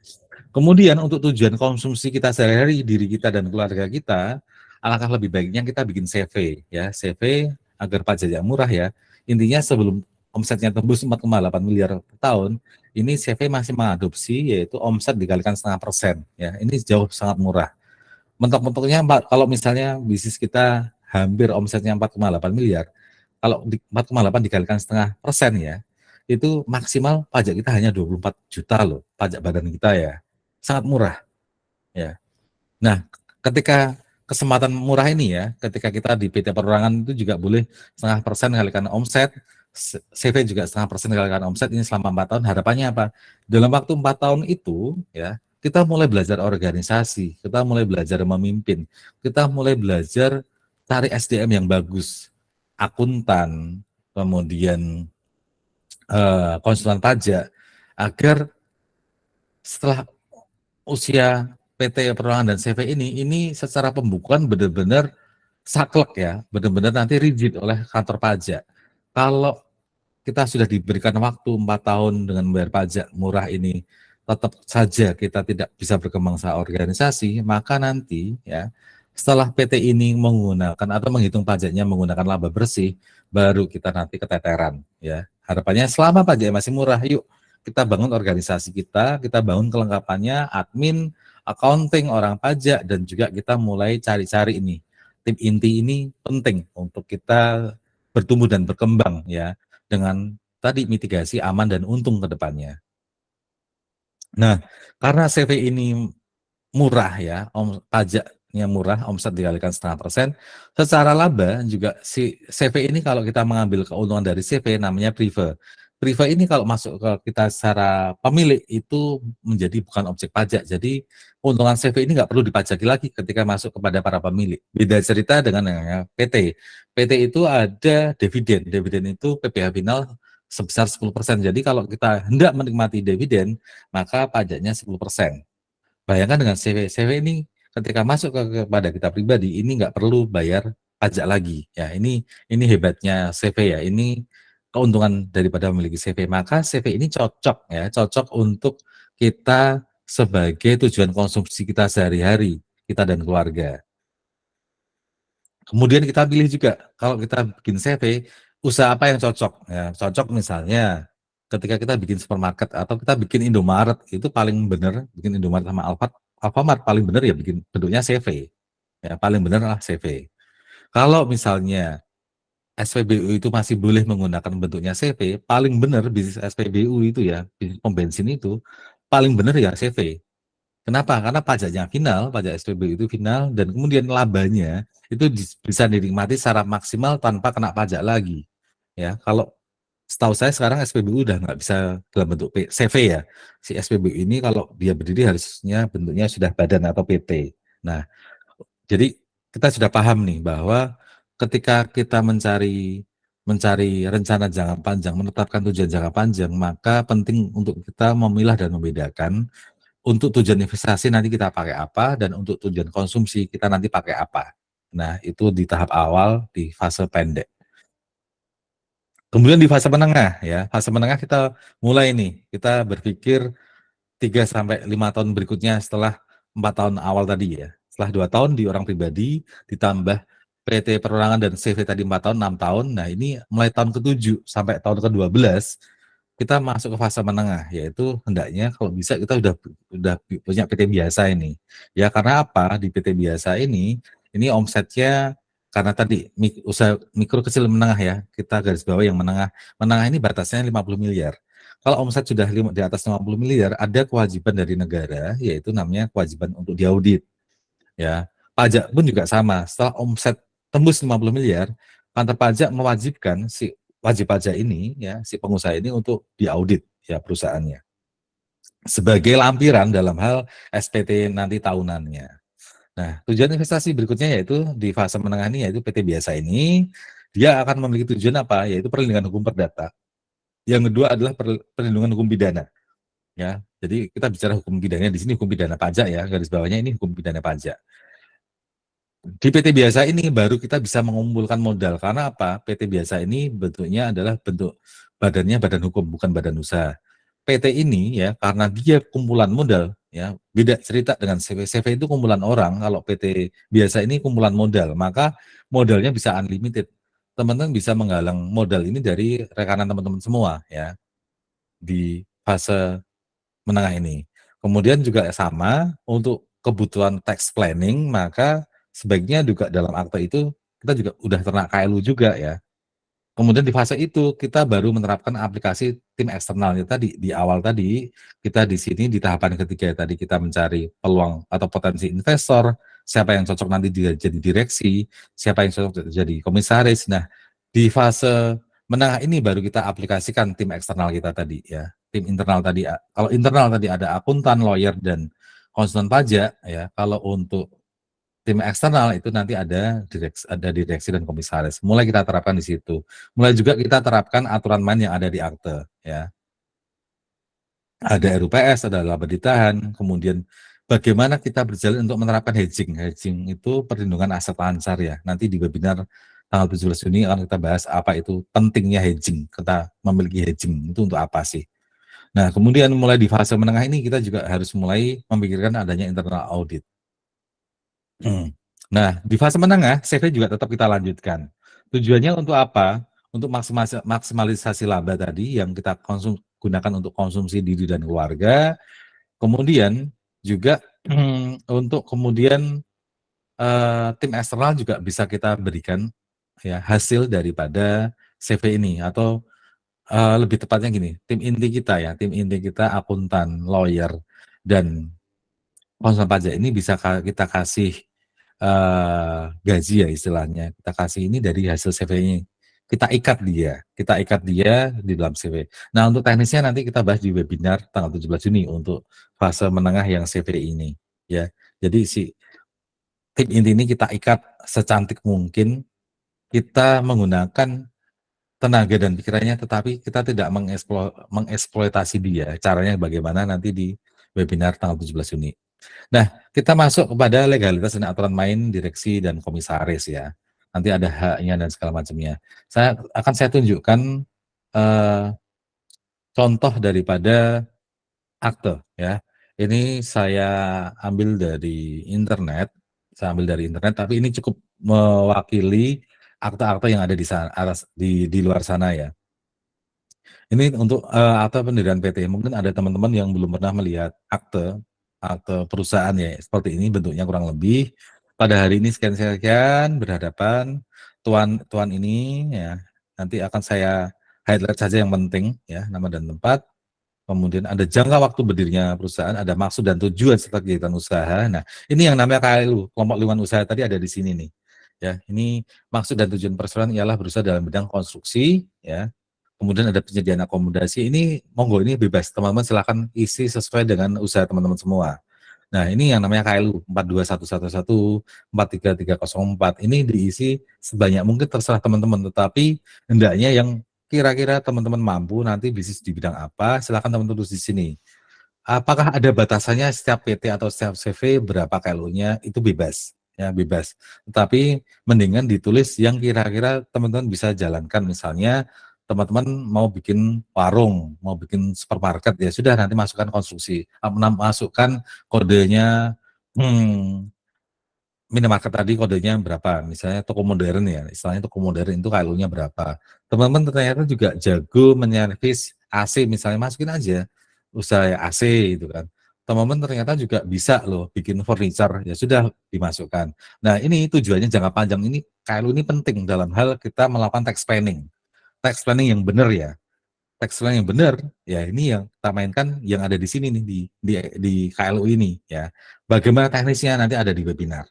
Kemudian untuk tujuan konsumsi kita sehari-hari, diri kita dan keluarga kita, alangkah lebih baiknya kita bikin CV ya, CV agar pajaknya murah ya. Intinya sebelum omsetnya tembus 4,8 miliar per tahun, ini CV masih mengadopsi yaitu omset dikalikan 0,5% ya. Ini jauh sangat murah. Mentok-mentoknya kalau misalnya bisnis kita hampir omsetnya 4,8 miliar, kalau 4,8 dikalikan 0,5% ya, itu maksimal pajak kita hanya 24 juta loh, pajak badan kita ya. Sangat murah ya. Nah, ketika kesempatan murah ini ya, ketika kita di PT Perorangan itu juga boleh 0,5% kalikan omset, CV juga 0,5% kalikan omset ini selama 4 tahun. Harapannya apa? Dalam waktu 4 tahun itu ya, kita mulai belajar organisasi, kita mulai belajar memimpin, kita mulai belajar cari SDM yang bagus, akuntan, kemudian konsultan pajak, agar setelah usia PT Perorangan dan CV ini secara pembukuan benar-benar saklek ya, benar-benar nanti rigid oleh kantor pajak. Kalau kita sudah diberikan waktu 4 tahun dengan membayar pajak murah ini, tetap saja kita tidak bisa berkembang secara organisasi, maka nanti ya, setelah PT ini menggunakan atau menghitung pajaknya menggunakan laba bersih, baru kita nanti keteteran ya. Harapannya selama pajak masih murah, yuk kita bangun organisasi kita bangun kelengkapannya, admin, accounting, orang pajak, dan juga kita mulai cari-cari ini. Tim inti ini penting untuk kita bertumbuh dan berkembang ya dengan tadi mitigasi aman dan untung ke depannya. Nah, karena CV ini murah ya, pajaknya murah, omset dikalikan 0,5%, secara laba juga si CV ini kalau kita mengambil keuntungan dari CV namanya prive. Prive ini kalau masuk ke kita secara pemilik itu menjadi bukan objek pajak, jadi keuntungan CV ini nggak perlu dipajaki lagi ketika masuk kepada para pemilik. Beda cerita dengan yang namanya PT. PT itu ada dividen, dividen itu PPh final sebesar 10%. Jadi kalau kita hendak menikmati dividen, maka pajaknya 10%. Bayangkan dengan CV, CV ini ketika masuk kepada kita pribadi, ini nggak perlu bayar pajak lagi. Ya, ini hebatnya CV ya. Ini keuntungan daripada memiliki CV. Maka CV ini cocok ya, cocok untuk kita sebagai tujuan konsumsi kita sehari-hari, kita dan keluarga. Kemudian kita pilih juga, kalau kita bikin CV, usaha apa yang cocok? Ya, cocok misalnya ketika kita bikin supermarket atau kita bikin Indomaret, itu paling benar bikin Indomaret sama Alfamart paling benar ya bikin bentuknya CV, ya paling benar lah CV. Kalau misalnya SPBU itu masih boleh menggunakan bentuknya CV, paling benar bisnis SPBU itu ya, bisnis pom bensin itu, paling benar ya CV. Kenapa? Karena pajaknya final, pajak SPBU itu final, dan kemudian labanya itu bisa dinikmati secara maksimal tanpa kena pajak lagi. Ya, kalau setahu saya sekarang SPBU udah nggak bisa dalam bentuk CV ya. Si SPBU ini kalau dia berdiri harusnya bentuknya sudah badan atau PT. Nah, jadi kita sudah paham nih bahwa ketika kita mencari mencari rencana jangka panjang, menetapkan tujuan jangka panjang, maka penting untuk kita memilah dan membedakan untuk tujuan investasi nanti kita pakai apa, dan untuk tujuan konsumsi kita nanti pakai apa. Nah, itu di tahap awal, di fase pendek. Kemudian di fase menengah ya, fase menengah kita mulai nih, kita berpikir 3 sampai 5 tahun berikutnya setelah 4 tahun awal tadi ya. Setelah 2 tahun di orang pribadi, ditambah PT Perorangan dan CV tadi 4 tahun, 6 tahun. Nah, ini mulai tahun ke-7 sampai tahun ke-12 kita masuk ke fase menengah, yaitu hendaknya kalau bisa kita udah punya PT biasa ini. Ya karena apa? Di PT biasa ini omsetnya karena tadi usaha mikro kecil menengah ya, kita garis bawah yang menengah. Menengah ini batasnya 50 miliar. Kalau omset sudah di atas 50 miliar, ada kewajiban dari negara, yaitu namanya kewajiban untuk diaudit. Ya, pajak pun juga sama. Setelah omset tembus 50 miliar, kantor pajak mewajibkan si wajib pajak ini, ya, si pengusaha ini untuk diaudit ya perusahaannya sebagai lampiran dalam hal SPT nanti tahunannya. Nah, tujuan investasi berikutnya yaitu di fase menengah ini yaitu PT biasa ini dia akan memiliki tujuan apa? Yaitu perlindungan hukum perdata. Yang kedua adalah perlindungan hukum pidana. Ya, jadi kita bicara hukum pidana di sini hukum pidana pajak ya, garis bawahnya ini hukum pidana pajak. Di PT biasa ini baru kita bisa mengumpulkan modal, karena apa? PT biasa ini bentuknya adalah bentuk badannya badan hukum, bukan badan usaha. PT ini ya, karena dia kumpulan modal, ya beda cerita dengan CV. CV itu kumpulan orang, kalau PT biasa ini kumpulan modal, maka modalnya bisa unlimited. Teman-teman bisa menggalang modal ini dari rekanan teman-teman semua ya, di fase menengah ini. Kemudian juga sama untuk kebutuhan tax planning, maka sebaiknya juga dalam akte itu kita juga udah ternak KLU juga ya. Kemudian di fase itu kita baru menerapkan aplikasi tim eksternalnya tadi. Di awal tadi kita di sini di tahapan ketiga tadi kita mencari peluang atau potensi investor, siapa yang cocok nanti jadi direksi, siapa yang cocok jadi komisaris. Nah, di fase menengah ini baru kita aplikasikan tim eksternal kita tadi ya. Tim internal tadi, kalau internal tadi ada akuntan, lawyer, dan konsultan pajak ya. Kalau untuk tim eksternal itu nanti ada direksi dan komisaris. Mulai kita terapkan di situ. Mulai juga kita terapkan aturan main yang ada di akte ya. Ada RUPS, ada laba ditahan, kemudian bagaimana kita berjalan untuk menerapkan hedging. Hedging itu perlindungan aset lancar ya. Nanti di webinar tanggal 17 Juni akan kita bahas apa itu pentingnya hedging, kita memiliki hedging itu untuk apa sih. Nah, kemudian mulai di fase menengah ini kita juga harus mulai memikirkan adanya internal audit. Nah, di fase menengah, CV juga tetap kita lanjutkan. Tujuannya untuk apa? Untuk maksimalisasi laba tadi yang kita gunakan untuk konsumsi diri dan keluarga. Kemudian juga untuk kemudian tim eksternal juga bisa kita berikan ya hasil daripada CV ini atau lebih tepatnya gini, tim inti kita ya, tim inti kita akuntan, lawyer, dan konsultan pajak ini bisa kita kasih gaji ya istilahnya, kita kasih ini dari hasil CV-nya. Kita ikat dia di dalam CV. Nah, untuk teknisnya nanti kita bahas di webinar tanggal 17 Juni untuk fase menengah yang CV ini ya. Jadi si tim inti ini kita ikat secantik mungkin, kita menggunakan tenaga dan pikirannya, tetapi kita tidak mengeksploitasi dia. Caranya bagaimana nanti di webinar tanggal 17 Juni. Nah, kita masuk kepada legalitas dan aturan main direksi dan komisaris ya. Nanti ada haknya dan segala macamnya. Saya tunjukkan contoh daripada akte ya. Ini saya ambil dari internet, tapi ini cukup mewakili akte-akte yang ada di luar sana ya. Ini untuk akte pendirian PT. Mungkin ada teman-teman yang belum pernah melihat akte perusahaan ya, seperti ini bentuknya kurang lebih. Pada hari ini sekian-sekian berhadapan tuan ini ya. Nanti akan saya highlight saja yang penting ya, nama dan tempat. Kemudian ada jangka waktu berdirinya perusahaan, ada maksud dan tujuan serta kegiatan usaha. Nah, ini yang namanya KLU, kelompok lingkungan usaha tadi ada di sini nih. Ya, ini maksud dan tujuan perusahaan ialah berusaha dalam bidang konstruksi ya. Kemudian ada penyediaan akomodasi. Ini monggo ini bebas, teman-teman silakan isi sesuai dengan usaha teman-teman semua. Nah, ini yang namanya KLU 42111, 43304. Ini diisi sebanyak mungkin terserah teman-teman, tetapi hendaknya yang kira-kira teman-teman mampu nanti bisnis di bidang apa, silakan teman-teman tulis di sini. Apakah ada batasannya setiap PT atau setiap CV berapa KLU-nya? Itu bebas, ya bebas. Tetapi mendingan ditulis yang kira-kira teman-teman bisa jalankan. Misalnya teman-teman mau bikin warung, mau bikin supermarket, ya sudah nanti masukkan konstruksi, masukkan kodenya minimarket tadi kodenya berapa, misalnya toko modern ya, istilahnya toko modern itu KLU-nya berapa. Teman-teman ternyata juga jago menyervis AC, misalnya masukin aja usaha AC itu kan. Teman-teman ternyata juga bisa loh bikin furniture, ya sudah dimasukkan. Nah ini tujuannya jangka panjang, ini KLU ini penting dalam hal kita melakukan tax planning. Tax planning yang benar ya, tax planning yang benar ya ini yang kita mainkan yang ada di sini nih di KLU ini ya. Bagaimana teknisnya nanti ada di webinar.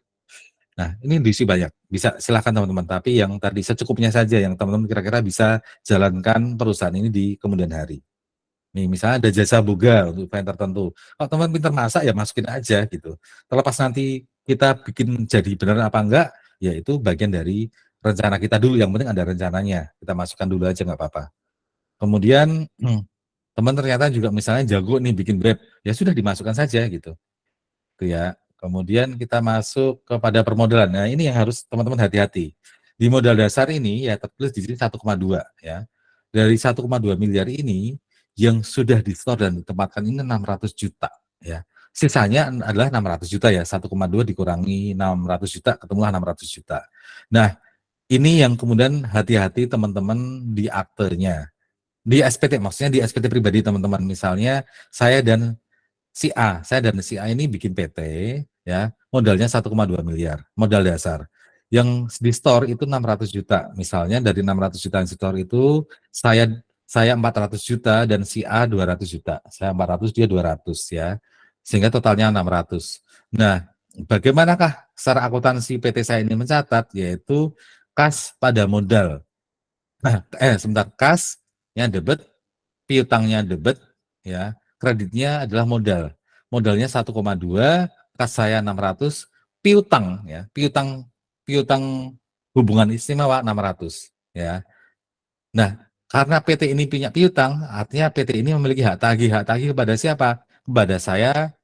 Nah, ini diisi banyak. Bisa silahkan teman-teman, tapi yang tadi secukupnya saja yang teman-teman kira-kira bisa jalankan perusahaan ini di kemudian hari. Nih, misalnya ada jasa boga untuk event tertentu. Kalau teman pintar masak ya masukin aja gitu. Terlepas nanti kita bikin jadi benar apa enggak, ya itu bagian dari rencana kita dulu. Yang penting ada rencananya. Kita masukkan dulu aja nggak apa-apa. Kemudian teman ternyata juga misalnya jago nih bikin web, ya sudah dimasukkan saja gitu. Gitu ya. Kemudian kita masuk kepada permodalan. Nah, ini yang harus teman-teman hati-hati. Di modal dasar ini ya tertulis di sini 1,2 ya. Dari 1,2 miliar ini yang sudah di-store dan ditempatkan ini 600 juta ya. Sisanya adalah 600 juta ya, 1,2 dikurangi 600 juta ketemulah 600 juta. Nah, ini yang kemudian hati-hati teman-teman di aktenya. Di SPT maksudnya di SPT pribadi teman-teman. Misalnya saya dan saya dan si A ini bikin PT ya, modalnya 1,2 miliar, modal dasar. Yang di store itu 600 juta. Misalnya dari 600 juta yang di store itu saya 400 juta dan si A 200 juta. Saya 400 dia 200 ya. Sehingga totalnya 600. Nah, bagaimanakah secara akuntansi PT saya ini mencatat yaitu kas pada modal. Nah, sebentar, kasnya debit, piutangnya debit, ya, kreditnya adalah modal. Modalnya 1,2, kas saya 600, piutang, ya, piutang piutang hubungan istimewa 600, ya. Nah, karena PT ini punya piutang, artinya PT ini memiliki hak tagih kepada siapa? Kepada saya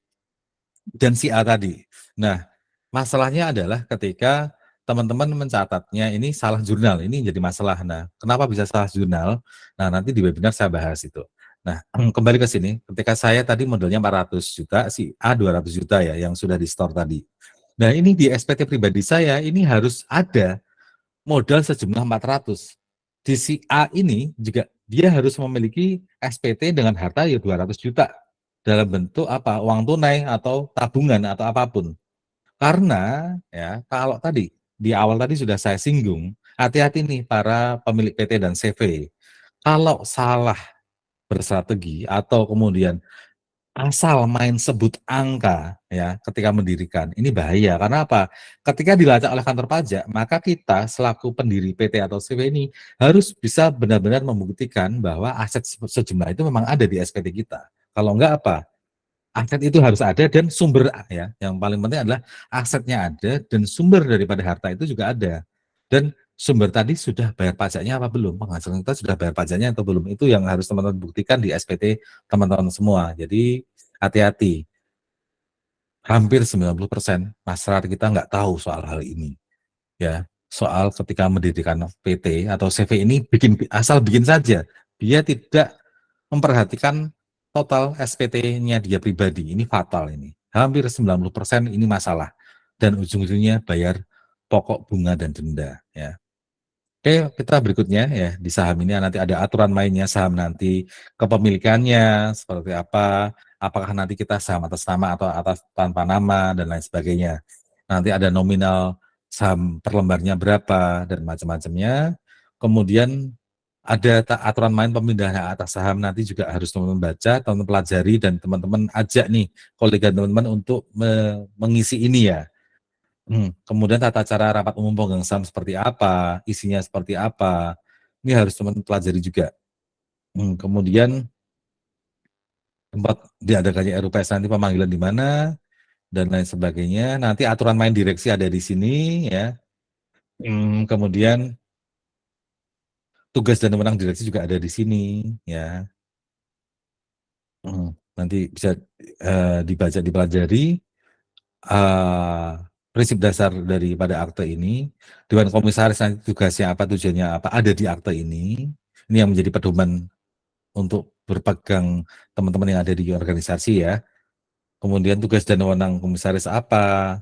dan si A tadi. Nah, masalahnya adalah ketika teman-teman mencatatnya ini salah jurnal, ini jadi masalah. Nah, kenapa bisa salah jurnal? Nah, nanti di webinar saya bahas itu. Nah, kembali ke sini, ketika saya tadi modelnya 400 juta, si A 200 juta ya, yang sudah di store tadi. Nah, ini di SPT pribadi saya, ini harus ada modal sejumlah 400. Di si A ini juga dia harus memiliki SPT dengan harta ya 200 juta dalam bentuk apa? Uang tunai atau tabungan atau apapun. Karena ya kalau tadi di awal tadi sudah saya singgung, hati-hati nih para pemilik PT dan CV. Kalau salah berstrategi atau kemudian asal main sebut angka ya ketika mendirikan, ini bahaya. Karena apa? Ketika dilacak oleh kantor pajak, maka kita selaku pendiri PT atau CV ini harus bisa benar-benar membuktikan bahwa aset sejumlah itu memang ada di SPT kita. Kalau enggak apa? Aset itu harus ada dan sumber ya, yang paling penting adalah asetnya ada dan sumber daripada harta itu juga ada. Dan sumber tadi sudah bayar pajaknya apa belum? Penghasilan kita sudah bayar pajaknya atau belum? Itu yang harus teman-teman buktikan di SPT teman-teman semua. Jadi hati-hati, hampir 90% masyarakat kita nggak tahu soal hal ini. Ya, soal ketika mendirikan PT atau CV ini asal bikin saja. Dia tidak memperhatikan total SPT-nya dia pribadi. Ini fatal ini. Hampir 90% ini masalah. Dan ujung-ujungnya bayar pokok bunga dan denda. Ya. Oke, kita berikutnya ya di saham ini nanti ada aturan mainnya saham nanti kepemilikannya seperti apa, apakah nanti kita saham atas nama atau atas tanpa nama dan lain sebagainya. Nanti ada nominal saham per lembarnya berapa dan macam-macamnya. Kemudian ada aturan main pemindahan atas saham nanti juga harus teman-teman baca, teman-teman pelajari dan teman-teman ajak nih kolega teman-teman untuk mengisi ini ya. Kemudian tata cara rapat umum pemegang saham seperti apa, isinya seperti apa, ini harus teman pelajari juga. Kemudian tempat diadakannya RUPS nanti pemanggilan di mana, dan lain sebagainya. Nanti aturan main direksi ada di sini ya. Kemudian tugas dan wewenang direksi juga ada di sini ya. Nanti bisa dibaca, dipelajari. Prinsip dasar daripada akte ini, Dewan Komisaris nanti tugasnya apa, tujuannya apa, ada di akte ini. Ini yang menjadi pedoman untuk berpegang teman-teman yang ada di organisasi ya. Kemudian tugas dan wewenang komisaris apa.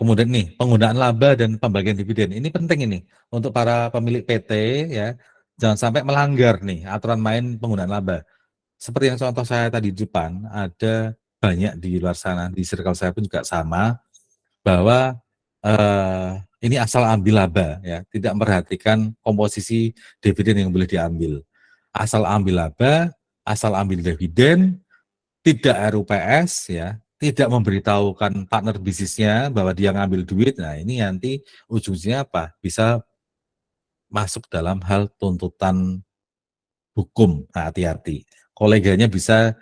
Kemudian nih, penggunaan laba dan pembagian dividen. Ini penting ini untuk para pemilik PT ya. Jangan sampai melanggar nih aturan main penggunaan laba. Seperti yang contoh saya tadi di depan, ada banyak di luar sana, di circle saya pun juga sama, bahwa ini asal ambil laba ya, tidak memperhatikan komposisi dividen yang boleh diambil. Asal ambil laba, asal ambil dividen, tidak RUPS ya, tidak memberitahukan partner bisnisnya bahwa dia ngambil duit. Nah, ini nanti ujungnya apa? Bisa masuk dalam hal tuntutan hukum. Nah, hati-hati. Koleganya bisa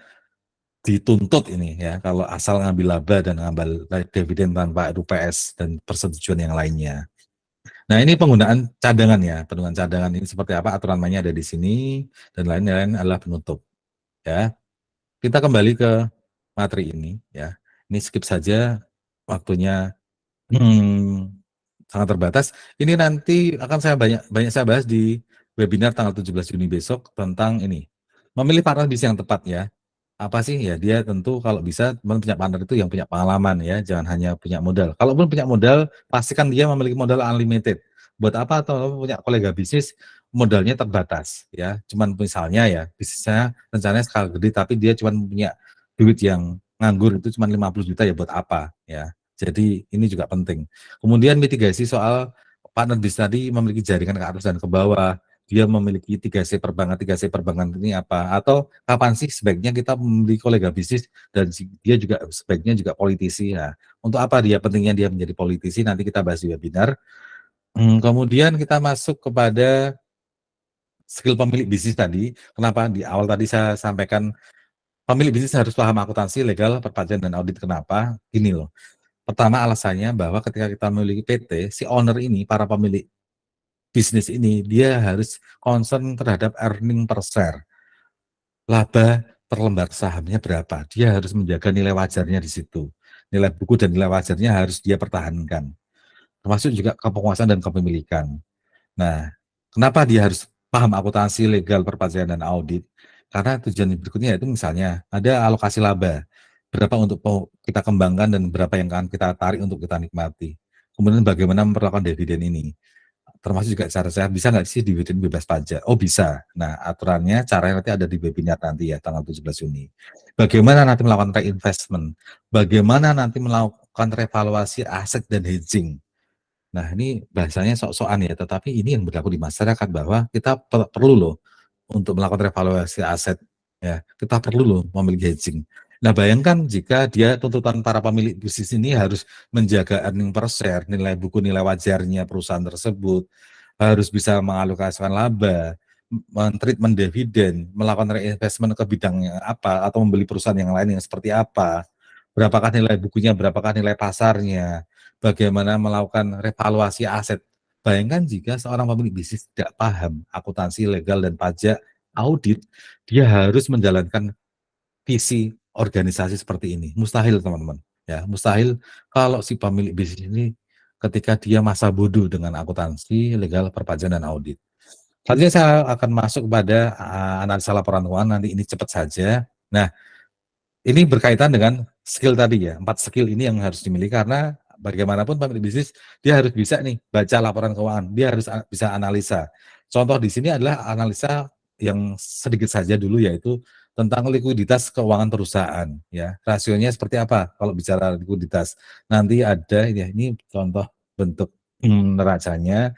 dituntut ini ya kalau asal ngambil laba dan ngambil dividen tanpa RUPS dan persetujuan yang lainnya. Nah, ini penggunaan cadangan ya. Penggunaan cadangan ini seperti apa? Aturan mainnya ada di sini dan lain-lain adalah penutup ya. Kita kembali ke materi ini ya. Ini skip saja waktunya sangat terbatas. Ini nanti akan saya banyak saya bahas di webinar tanggal 17 Juni besok tentang ini. Memilih partner bisnis yang tepat ya. Apa sih ya, dia tentu kalau bisa punya partner itu yang punya pengalaman ya, jangan hanya punya modal. Kalaupun punya modal, pastikan dia memiliki modal unlimited. Buat apa atau punya kolega bisnis modalnya terbatas ya. Cuman misalnya ya, bisnisnya rencananya skala gede tapi dia cuman punya duit yang nganggur itu cuma 50 juta ya buat apa ya. Jadi ini juga penting. Kemudian mitigasi soal partner bisnis tadi memiliki jaringan ke atas dan ke bawah, dia memiliki 3C perbankan ini apa, atau kapan sih sebaiknya kita memiliki kolega bisnis dan dia juga sebaiknya juga politisi. Nah, untuk apa dia pentingnya dia menjadi politisi nanti kita bahas di webinar. Kemudian kita masuk kepada skill pemilik bisnis tadi. Kenapa di awal tadi saya sampaikan pemilik bisnis harus paham akuntansi, legal, perpajakan dan audit. Kenapa? Gini loh. Pertama alasannya bahwa ketika kita memiliki PT, si owner ini, para pemilik bisnis ini, dia harus concern terhadap earning per share, laba per lembar sahamnya berapa. Dia harus menjaga nilai wajarnya di situ. Nilai buku dan nilai wajarnya harus dia pertahankan. Termasuk juga kepenguasaan dan kepemilikan. Nah, kenapa dia harus paham akuntansi, legal, perpajakan, dan audit? Karena tujuan berikutnya itu misalnya ada alokasi laba, berapa untuk kita kembangkan dan berapa yang akan kita tarik untuk kita nikmati. Kemudian bagaimana memperlakukan dividen ini. Termasuk juga cara saya bisa nggak sih dividen bebas pajak? Oh bisa. Nah aturannya caranya nanti ada di webinar nanti ya tanggal 17 Juni. Bagaimana nanti melakukan reinvestment? Bagaimana nanti melakukan revaluasi aset dan hedging? Nah ini bahasanya sok-sokan ya, tetapi ini yang berlaku di masyarakat bahwa kita perlu loh untuk melakukan revaluasi aset, ya kita perlu loh memiliki hedging. Nah bayangkan jika dia tuntutan para pemilik bisnis ini harus menjaga earning per share, nilai buku nilai wajarnya perusahaan tersebut, harus bisa mengalokasikan laba, men-treatment dividen, melakukan reinvestment ke bidangnya apa, atau membeli perusahaan yang lain yang seperti apa, berapakah nilai bukunya, berapakah nilai pasarnya, bagaimana melakukan revaluasi aset. Bayangkan jika seorang pemilik bisnis tidak paham akuntansi, legal, dan pajak, audit, dia harus menjalankan visi organisasi seperti ini. Mustahil teman-teman. Ya, mustahil kalau si pemilik bisnis ini ketika dia masa bodoh dengan akuntansi, legal, perpajakan, dan audit. Selanjutnya saya akan masuk kepada analisa laporan keuangan, nanti ini cepat saja. Nah, ini berkaitan dengan skill tadi ya, 4 skill ini yang harus dimiliki karena bagaimanapun pemilik bisnis dia harus bisa nih baca laporan keuangan, dia harus bisa analisa. Contoh di sini adalah analisa yang sedikit saja dulu yaitu tentang likuiditas keuangan perusahaan ya. Rasionya seperti apa kalau bicara likuiditas. Nanti ada ini contoh bentuk neracanya.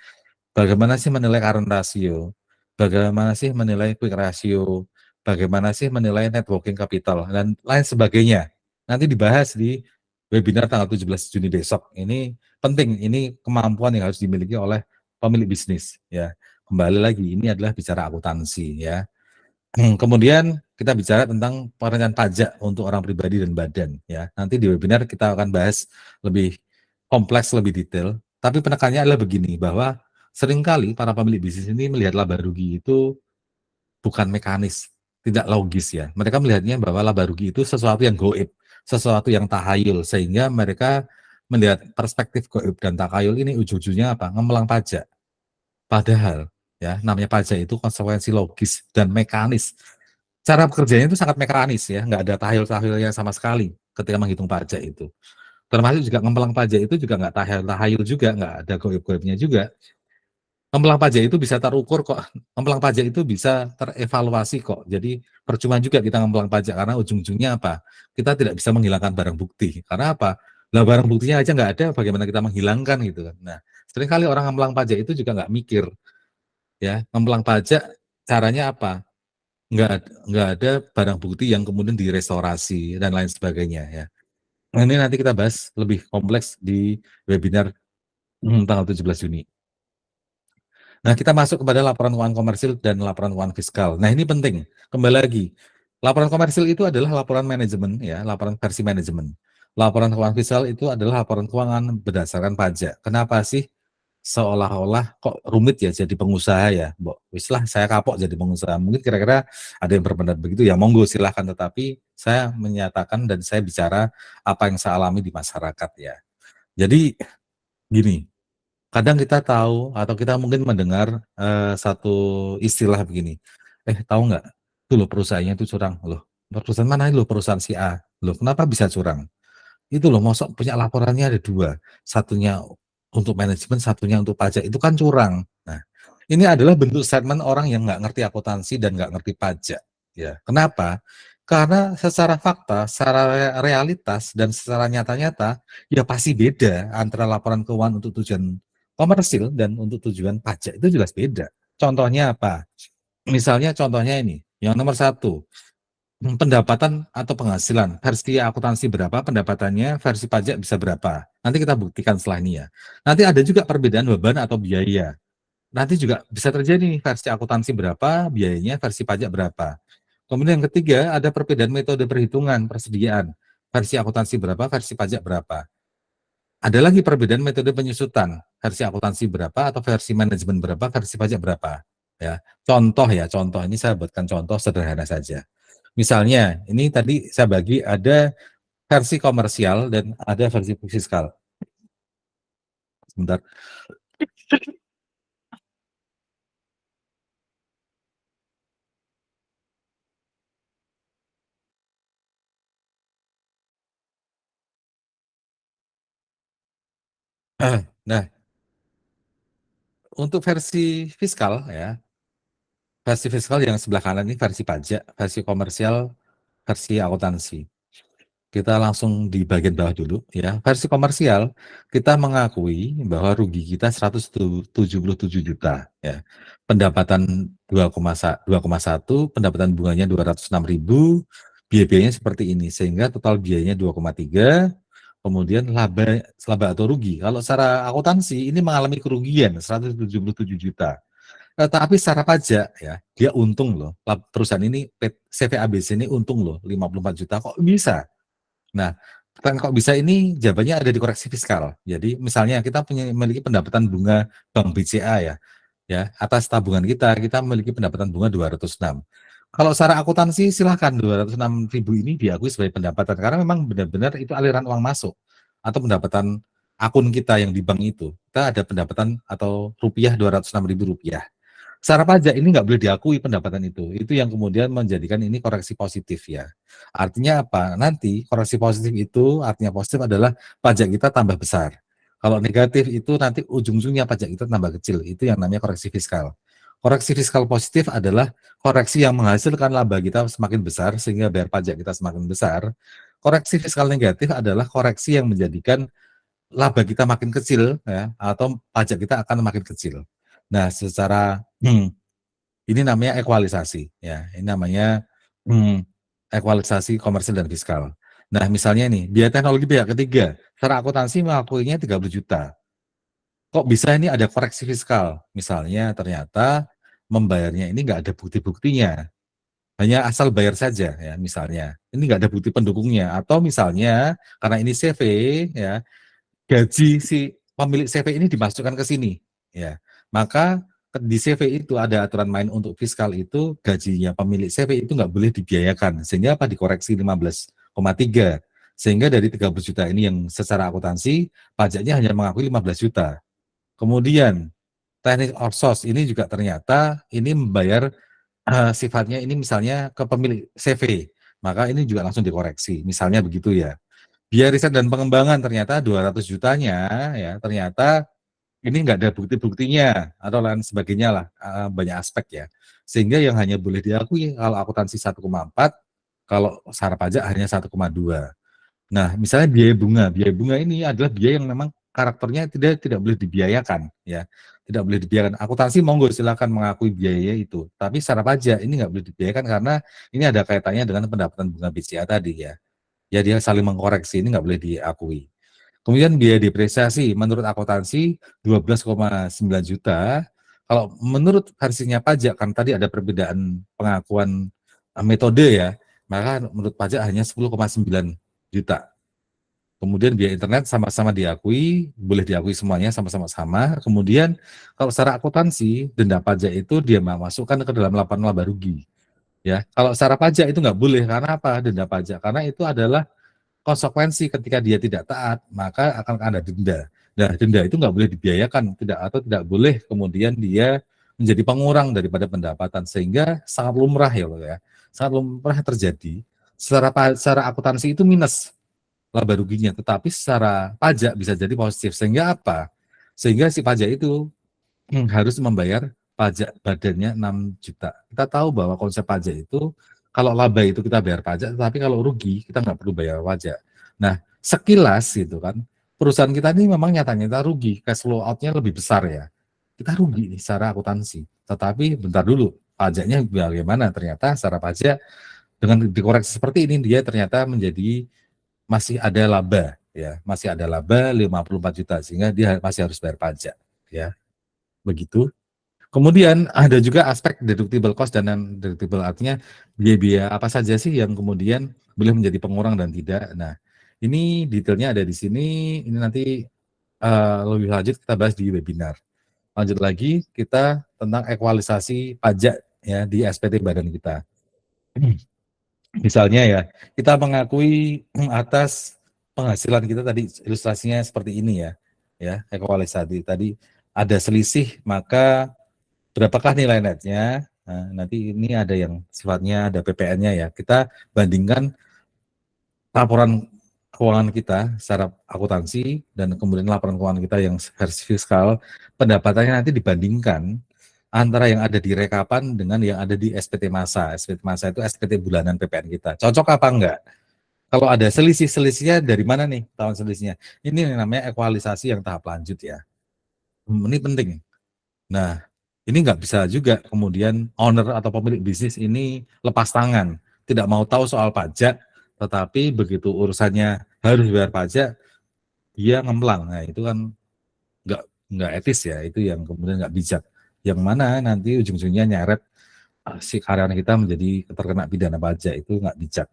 Bagaimana sih menilai current ratio? Bagaimana sih menilai quick ratio? Bagaimana sih menilai net working capital dan lain sebagainya. Nanti dibahas di webinar tanggal 17 Juni besok. Ini penting, ini kemampuan yang harus dimiliki oleh pemilik bisnis ya. Kembali lagi ini adalah bicara akuntansi ya. Kemudian kita bicara tentang perencanaan pajak untuk orang pribadi dan badan ya. Nanti di webinar kita akan bahas lebih kompleks, lebih detail. Tapi penekannya adalah begini bahwa seringkali para pemilik bisnis ini melihat laba rugi itu bukan mekanis, tidak logis ya. Mereka melihatnya bahwa laba rugi itu sesuatu yang goib, sesuatu yang tahayul, sehingga mereka melihat perspektif goib dan takhayul ini ujung-ujungnya apa? Ngemelang pajak. Padahal ya namanya pajak itu konsekuensi logis dan mekanis. Cara pekerjaannya itu sangat mekanis ya, nggak ada tahayul-tahayulnya sama sekali ketika menghitung pajak itu. Termasuk juga ngemplang pajak itu juga nggak tahayul-tahayul juga, nggak ada goib-goibnya juga. Ngemplang pajak itu bisa terukur kok, ngemplang pajak itu bisa terevaluasi kok. Jadi percuma juga kita ngemplang pajak karena ujung-ujungnya apa? Kita tidak bisa menghilangkan barang bukti. Karena apa? Lah barang buktinya aja nggak ada, bagaimana kita menghilangkan gitu kan. Nah, seringkali orang ngemplang pajak itu juga nggak mikir ya, ngemplang pajak caranya apa? Nggak ada barang bukti yang kemudian direstorasi dan lain sebagainya ya. Nah, ini nanti kita bahas lebih kompleks di webinar tanggal 17 Juni. Nah, kita masuk kepada laporan keuangan komersil dan laporan keuangan fiskal. Nah, ini penting. Kembali lagi, laporan komersil itu adalah laporan manajemen, ya, laporan versi manajemen. Laporan keuangan fiskal itu adalah laporan keuangan berdasarkan pajak. Kenapa sih seolah-olah kok rumit ya jadi pengusaha ya? Mbok, wis lah saya kapok jadi pengusaha. Mungkin kira-kira ada yang berpendapat begitu ya, monggo silahkan. Tetapi saya menyatakan dan saya bicara apa yang saya alami di masyarakat ya. Jadi gini, kadang kita tahu atau kita mungkin mendengar, satu istilah begini, tahu nggak, itu loh perusahaannya itu curang, loh perusahaan mana loh perusahaan si A, loh kenapa bisa curang? Itu loh mosok punya laporannya ada 2, satunya untuk manajemen, satunya untuk pajak, itu kan curang. Nah, ini adalah bentuk statement orang yang nggak ngerti akuntansi dan nggak ngerti pajak, ya. Kenapa? Karena secara fakta, secara realitas, dan secara nyata-nyata, ya pasti beda antara laporan keuangan untuk tujuan komersil dan untuk tujuan pajak, itu jelas beda. Contohnya apa? Misalnya contohnya ini, yang nomor 1, pendapatan atau penghasilan, versi akuntansi berapa pendapatannya, versi pajak bisa berapa. Nanti kita buktikan setelah ini ya. Nanti ada juga perbedaan beban atau biaya. Nanti juga bisa terjadi nih, versi akuntansi berapa, biayanya, versi pajak berapa. Kemudian yang ketiga, ada perbedaan metode perhitungan persediaan. Versi akuntansi berapa, versi pajak berapa. Ada lagi perbedaan metode penyusutan, versi akuntansi berapa atau versi manajemen berapa, versi pajak berapa. Ya, contoh ini saya buatkan contoh sederhana saja. Misalnya, ini tadi saya bagi ada versi komersial dan ada versi fiskal. Sebentar. Nah, untuk versi fiskal ya, versi fiskal yang sebelah kanan ini versi pajak, versi komersial, versi akuntansi. Kita langsung di bagian bawah dulu ya. Versi komersial, kita mengakui bahwa rugi kita 177 juta ya. Pendapatan 2,1, pendapatan bunganya 206.000, biaya-biayanya seperti ini sehingga total biayanya 2,3, kemudian laba atau rugi. Kalau secara akuntansi ini mengalami kerugian 177 juta. Tapi secara pajak ya, dia untung loh. Perusahaan ini CVABC ini untung loh 54 juta. Kok bisa? Nah, kan kok bisa ini jawabannya ada di koreksi fiskal. Jadi misalnya kita memiliki pendapatan bunga Bank BCA ya, atas tabungan kita memiliki pendapatan bunga 206. Kalau secara akuntansi silahkan 206.000 ini diakui sebagai pendapatan karena memang benar-benar itu aliran uang masuk atau pendapatan akun kita yang di bank itu. Kita ada pendapatan atau rupiah 206.000 rupiah. Secara pajak ini nggak boleh diakui pendapatan itu. Itu yang kemudian menjadikan ini koreksi positif ya. Artinya apa? Nanti koreksi positif itu artinya positif adalah pajak kita tambah besar. Kalau negatif itu nanti ujung-ujungnya pajak kita tambah kecil. Itu yang namanya koreksi fiskal. Koreksi fiskal positif adalah koreksi yang menghasilkan laba kita semakin besar sehingga bayar pajak kita semakin besar. Koreksi fiskal negatif adalah koreksi yang menjadikan laba kita makin kecil ya atau pajak kita akan makin kecil. Nah, secara ini namanya ekualisasi ya. Ini namanya ekualisasi komersil dan fiskal. Nah, misalnya nih, biaya teknologi pihak ketiga, secara akuntansi mengakuinya 30 juta. Kok bisa ini ada koreksi fiskal? Misalnya ternyata membayarnya ini nggak ada bukti-buktinya, hanya asal bayar saja ya misalnya. Ini nggak ada bukti pendukungnya. Atau misalnya karena ini CV ya, gaji si pemilik CV ini dimasukkan ke sini, ya. Maka di CV itu ada aturan main untuk fiskal itu gajinya pemilik CV itu nggak boleh dibiayakan, sehingga apa dikoreksi 15,3. Sehingga dari 30 juta ini yang secara akuntansi pajaknya hanya mengakui 15 juta. Kemudian teknik outsource ini juga ternyata ini membayar sifatnya ini misalnya ke pemilik CV, maka ini juga langsung dikoreksi, misalnya begitu ya. Biaya riset dan pengembangan ternyata 200 jutanya ya, ternyata ini nggak ada bukti-buktinya atau lain sebagainya lah, banyak aspek ya. Sehingga yang hanya boleh diakui kalau akuntansi 1,4, kalau secara pajak hanya 1,2. Nah, misalnya biaya bunga ini adalah biaya yang memang karakternya tidak boleh dibiayakan ya, tidak boleh dibiayakan. Akuntansi monggo silakan mengakui biaya itu, tapi secara pajak ini nggak boleh dibiayakan karena ini ada kaitannya dengan pendapatan bunga BCA tadi ya. Ya dia saling mengkoreksi, ini nggak boleh diakui. Kemudian biaya depresiasi menurut akuntansi 12,9 juta. Kalau menurut versinya pajak kan tadi ada perbedaan pengakuan metode ya, maka menurut pajak hanya 10,9 juta. Kemudian biaya internet sama-sama diakui, boleh diakui semuanya sama-sama sama. Kemudian kalau secara akuntansi denda pajak itu dia masukkan ke dalam laporan laba rugi. Ya, kalau secara pajak itu nggak boleh karena apa? Denda pajak karena itu adalah konsekuensi ketika dia tidak taat, maka akan ada denda. Nah, denda itu nggak boleh dibiayakan, tidak boleh kemudian dia menjadi pengurang daripada pendapatan sehingga sangat lumrah ya, Pak ya. Sangat lumrah terjadi. Secara akuntansi itu minus laba ruginya, tetapi secara pajak bisa jadi positif. Sehingga apa? Sehingga si pajak itu harus membayar pajak badannya 6 juta. Kita tahu bahwa konsep pajak itu kalau laba itu kita bayar pajak, tapi kalau rugi kita nggak perlu bayar pajak. Nah, sekilas gitu kan, perusahaan kita ini memang nyata-nyata rugi, cash flow out-nya lebih besar ya. Kita rugi nih secara akuntansi. Tetapi bentar dulu, pajaknya bagaimana? Ternyata secara pajak dengan dikoreksi seperti ini dia ternyata menjadi masih ada laba ya, masih ada laba 54 juta sehingga dia masih harus bayar pajak ya. Begitu. Kemudian ada juga aspek deductible cost dan non-deductible, artinya biaya-biaya apa saja sih yang kemudian boleh menjadi pengurang dan tidak. Nah, ini detailnya ada di sini, ini nanti lebih lanjut kita bahas di webinar. Lanjut lagi kita tentang ekualisasi pajak ya di SPT badan kita. Misalnya ya, kita mengakui atas penghasilan kita tadi ilustrasinya seperti ini ya equality tadi ada selisih maka berapakah nilai netnya? Nah, nanti ini ada yang sifatnya ada PPN-nya ya. Kita bandingkan laporan keuangan kita secara akuntansi dan kemudian laporan keuangan kita yang versi fiskal, pendapatannya nanti dibandingkan antara yang ada di rekapan dengan yang ada di SPT masa. SPT masa itu SPT bulanan PPN kita. Cocok apa enggak? Kalau ada selisih-selisihnya dari mana nih tahun selisihnya? Ini yang namanya ekualisasi yang tahap lanjut ya. Ini penting. Nah, ini nggak bisa juga kemudian owner atau pemilik bisnis ini lepas tangan, tidak mau tahu soal pajak, tetapi begitu urusannya harus bayar pajak, dia ngemplang. Nah, itu kan nggak nggak etis ya, itu yang kemudian nggak bijak. Yang mana nanti ujung-ujungnya nyeret si karyawan kita menjadi terkena pidana pajak, itu nggak bijak.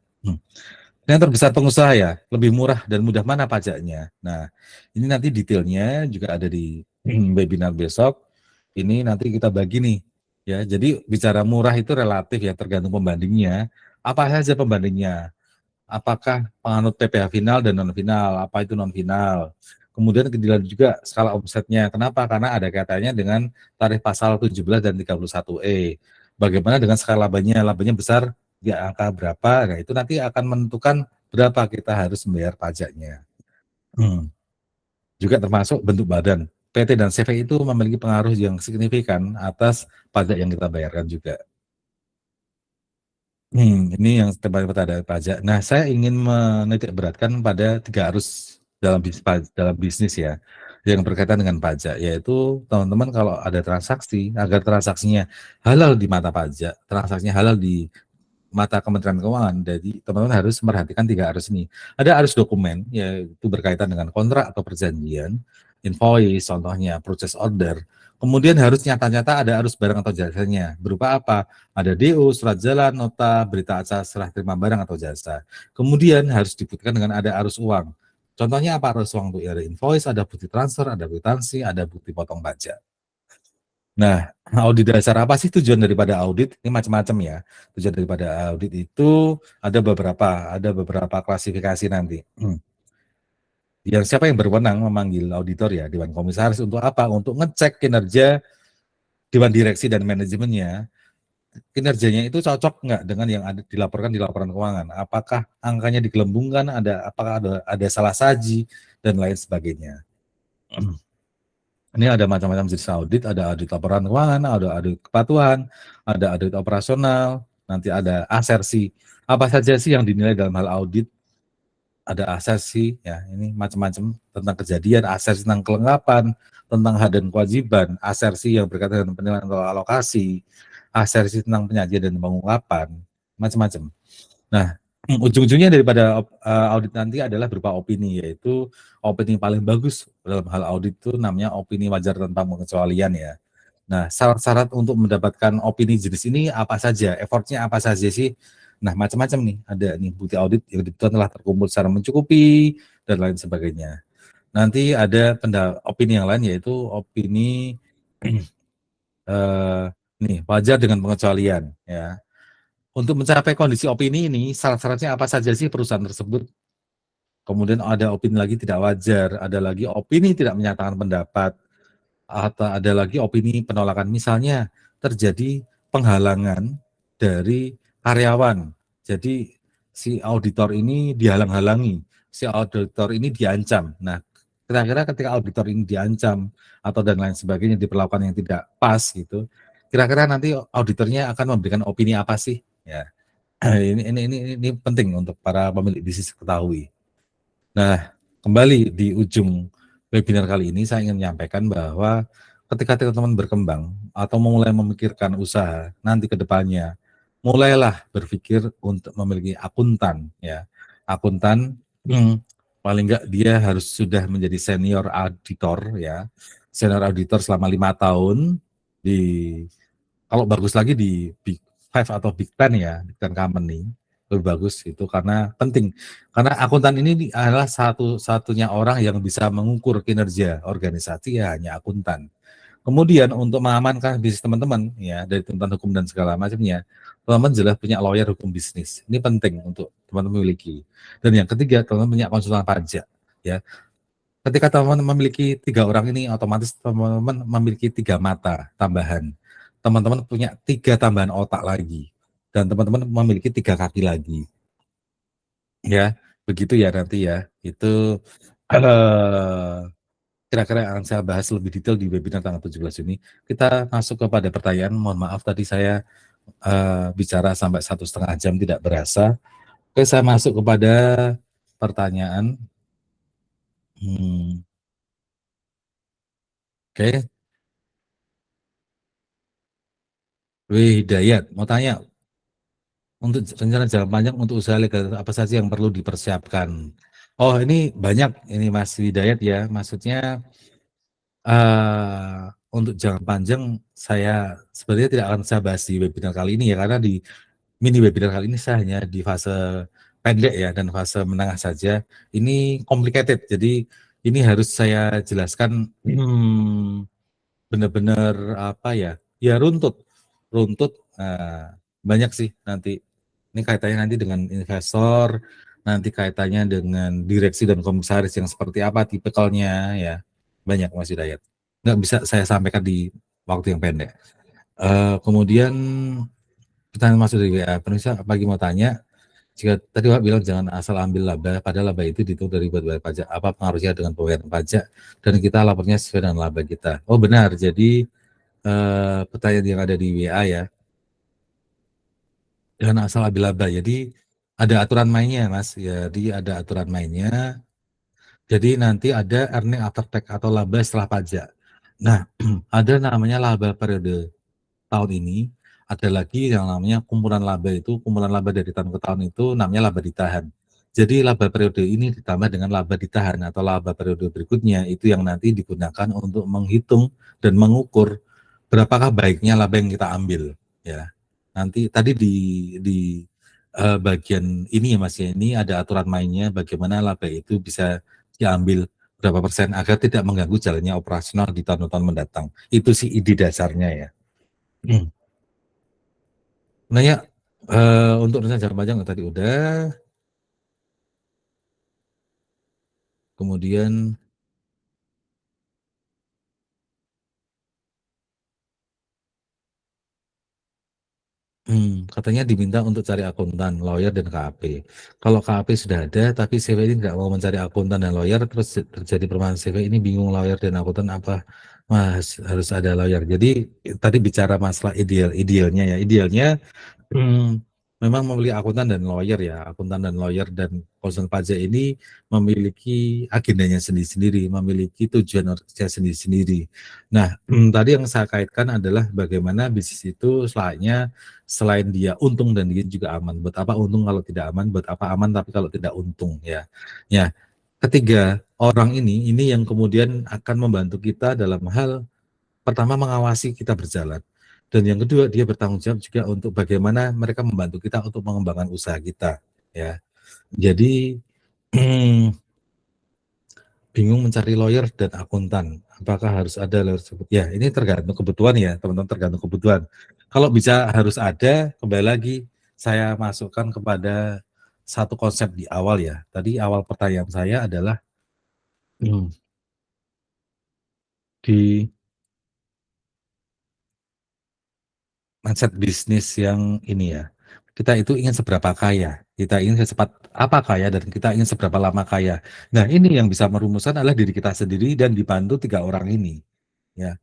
Yang terbesar pengusaha ya, lebih murah dan mudah mana pajaknya. Nah, ini nanti detailnya juga ada di webinar besok. Ini nanti kita bagi nih, ya. Jadi bicara murah itu relatif ya, tergantung pembandingnya. Apa saja pembandingnya? Apakah penganut PPh final dan non final? Apa itu non final? Kemudian dilihat juga skala omsetnya. Kenapa? Karena ada kaitannya dengan tarif pasal 17 dan 31E. Bagaimana dengan skala labanya? Labanya besar di angka berapa? Nah, itu nanti akan menentukan berapa kita harus membayar pajaknya. Juga termasuk bentuk badan. PT dan CV itu memiliki pengaruh yang signifikan atas pajak yang kita bayarkan juga. Ini yang pada pajak. Nah, saya ingin menitik beratkan pada 3 arus dalam bisnis ya, yang berkaitan dengan pajak, yaitu teman-teman kalau ada transaksi, agar transaksinya halal di mata pajak, transaksinya halal di mata Kementerian Keuangan. Jadi teman-teman harus memperhatikan 3 arus ini. Ada arus dokumen, yaitu berkaitan dengan kontrak atau perjanjian, invoice, contohnya purchase order. Kemudian harus nyata-nyata ada arus barang atau jasanya. Berupa apa? Ada DO, surat jalan, nota, berita acara serah terima barang atau jasa. Kemudian harus dibuktikan dengan ada arus uang. Contohnya apa arus uang itu? Ada invoice, ada bukti transfer, ada kwitansi, ada bukti potong pajak. Nah, audit dasar apa sih tujuan daripada audit? Ini macam-macam ya. Tujuan daripada audit itu ada beberapa klasifikasi nanti. Yang siapa yang berwenang memanggil auditor ya, Dewan Komisaris untuk apa? Untuk ngecek kinerja Dewan Direksi dan manajemennya. Kinerjanya itu cocok nggak dengan yang dilaporkan di laporan keuangan? Apakah angkanya digelembungkan? Apakah ada salah saji dan lain sebagainya. Ini ada macam-macam jenis audit, ada audit laporan keuangan, ada audit kepatuhan, ada audit operasional, nanti ada asersi. Apa saja sih yang dinilai dalam hal audit? Ada asersi, ya ini macam-macam tentang kejadian, asersi tentang kelengkapan, tentang hak dan kewajiban, asersi yang berkaitan dengan penilaian atau alokasi, asersi tentang penyajian dan pengungkapan, macam-macam. Nah, ujung-ujungnya daripada audit nanti adalah berupa opini, yaitu opini paling bagus dalam hal audit itu namanya opini wajar tanpa pengecualian ya. Nah, syarat-syarat untuk mendapatkan opini jenis ini apa saja, effortnya apa saja sih? Nah, macam-macam nih, ada nih bukti audit yang dibutuhkan telah terkumpul secara mencukupi dan lain sebagainya. Nanti ada opini yang lain yaitu opini nih wajar dengan pengecualian ya. Untuk mencapai kondisi opini ini, syarat-syaratnya apa saja sih perusahaan tersebut? Kemudian ada opini lagi tidak wajar, ada lagi opini tidak menyatakan pendapat, atau ada lagi opini penolakan. Misalnya terjadi penghalangan dari karyawan. Jadi si auditor ini dihalang-halangi, si auditor ini diancam. Nah, kira-kira ketika auditor ini diancam atau dan lain sebagainya diperlakukan yang tidak pas gitu, kira-kira nanti auditornya akan memberikan opini apa sih? Ya, ini penting untuk para pemilik bisnis ketahui. Nah, kembali di ujung webinar kali ini saya ingin menyampaikan bahwa ketika teman-teman berkembang atau mulai memikirkan usaha nanti ke depannya, mulailah berpikir untuk memiliki akuntan ya. Akuntan paling enggak dia harus sudah menjadi senior auditor ya. Senior auditor selama 5 tahun di kalau bagus lagi di Big Five atau Big Ten ya, Big Ten Company, lebih bagus itu karena penting. Karena akuntan ini adalah satu-satunya orang yang bisa mengukur kinerja organisasi ya hanya akuntan. Kemudian untuk mengamankan bisnis teman-teman ya dari tuntutan hukum dan segala macamnya, teman-teman jelas punya lawyer hukum bisnis. Ini penting untuk teman-teman miliki. Dan yang ketiga, teman-teman punya konsultan pajak ya. Ketika teman-teman memiliki 3 orang ini, otomatis teman-teman memiliki 3 mata tambahan. Teman-teman punya 3 tambahan otak lagi, dan teman-teman memiliki 3 kaki lagi. Ya, begitu ya nanti ya. Itu kira-kira yang akan saya bahas lebih detail di webinar tanggal 17 ini. Kita masuk kepada pertanyaan. Mohon maaf tadi saya bicara sampai 1,5 jam tidak berasa. Oke, saya masuk kepada pertanyaan. Oke, Hidayat mau tanya, untuk rencana jangka panjang untuk usaha legal apa saja yang perlu dipersiapkan? Oh, ini banyak ini Mas Hidayat ya. Maksudnya untuk jangka panjang saya sebenarnya tidak akan saya bahas di webinar kali ini ya, karena di mini webinar kali ini saya hanya di fase pendek ya dan fase menengah saja. Ini complicated, jadi ini harus saya jelaskan benar-benar apa ya? Ya runtut, runtut. Banyak sih nanti. Ini kaitannya nanti dengan investor, nanti kaitannya dengan direksi dan komisaris yang seperti apa tipikalnya ya. Banyak Mas Hidayat. Nggak bisa saya sampaikan di waktu yang pendek. Kemudian pertanyaan masuk dari WA, pemirsa pagi mau tanya, jika tadi Pak bilang jangan asal ambil laba, padahal laba itu dihitung dari buat bayar pajak, apa pengaruhnya dengan pembayaran pajak, dan kita lapornya sesuai dengan laba kita. Oh benar, jadi pertanyaan yang ada di WA ya, jangan asal ambil laba, jadi ada aturan mainnya Mas, jadi ada aturan mainnya, jadi nanti ada earning after tax atau laba setelah pajak. Nah, ada namanya laba periode tahun ini, ada lagi yang namanya kumpulan laba itu, kumpulan laba dari tahun ke tahun itu namanya laba ditahan. Jadi laba periode ini ditambah dengan laba ditahan atau laba periode berikutnya, itu yang nanti digunakan untuk menghitung dan mengukur berapakah baiknya laba yang kita ambil ya. Nanti tadi di bagian ini ya Mas ya, ini ada aturan mainnya bagaimana laba itu bisa diambil berapa persen agar tidak mengganggu jalannya operasional di tahun-tahun mendatang. Itu sih ide dasarnya ya. Nanya untuk rencana jangka panjang tadi udah, kemudian katanya diminta untuk cari akuntan, lawyer, dan KAP. Kalau KAP sudah ada, tapi CV ini nggak mau mencari akuntan dan lawyer, terus terjadi permasalahan CV ini bingung lawyer dan akuntan apa, Mas harus ada lawyer. Jadi tadi bicara masalah idealnya ya, idealnya memang memiliki akuntan dan lawyer ya, akuntan dan lawyer dan konsultan pajak ini memiliki agendanya sendiri-sendiri, memiliki tujuan kerja sendiri-sendiri. Nah, tadi yang saya kaitkan adalah bagaimana bisnis itu selain dia untung dan dia juga aman. Buat apa untung kalau tidak aman? Buat apa aman tapi kalau tidak untung ya. Ya, ketiga orang ini yang kemudian akan membantu kita dalam hal pertama mengawasi kita berjalan, dan yang kedua dia bertanggung jawab juga untuk bagaimana mereka membantu kita untuk mengembangkan usaha kita ya. Jadi bingung mencari lawyer dan akuntan, apakah harus ada lawyer tersebut? Ya ini tergantung kebutuhan ya teman-teman, tergantung kebutuhan. Kalau bisa harus ada, kembali lagi saya masukkan kepada satu konsep di awal ya. Tadi awal pertanyaan saya adalah di mindset bisnis yang ini ya, kita itu ingin seberapa kaya, kita ingin secepat apa kaya, dan kita ingin seberapa lama kaya. Nah ini yang bisa merumuskan adalah diri kita sendiri dan dibantu 3 orang ini ya.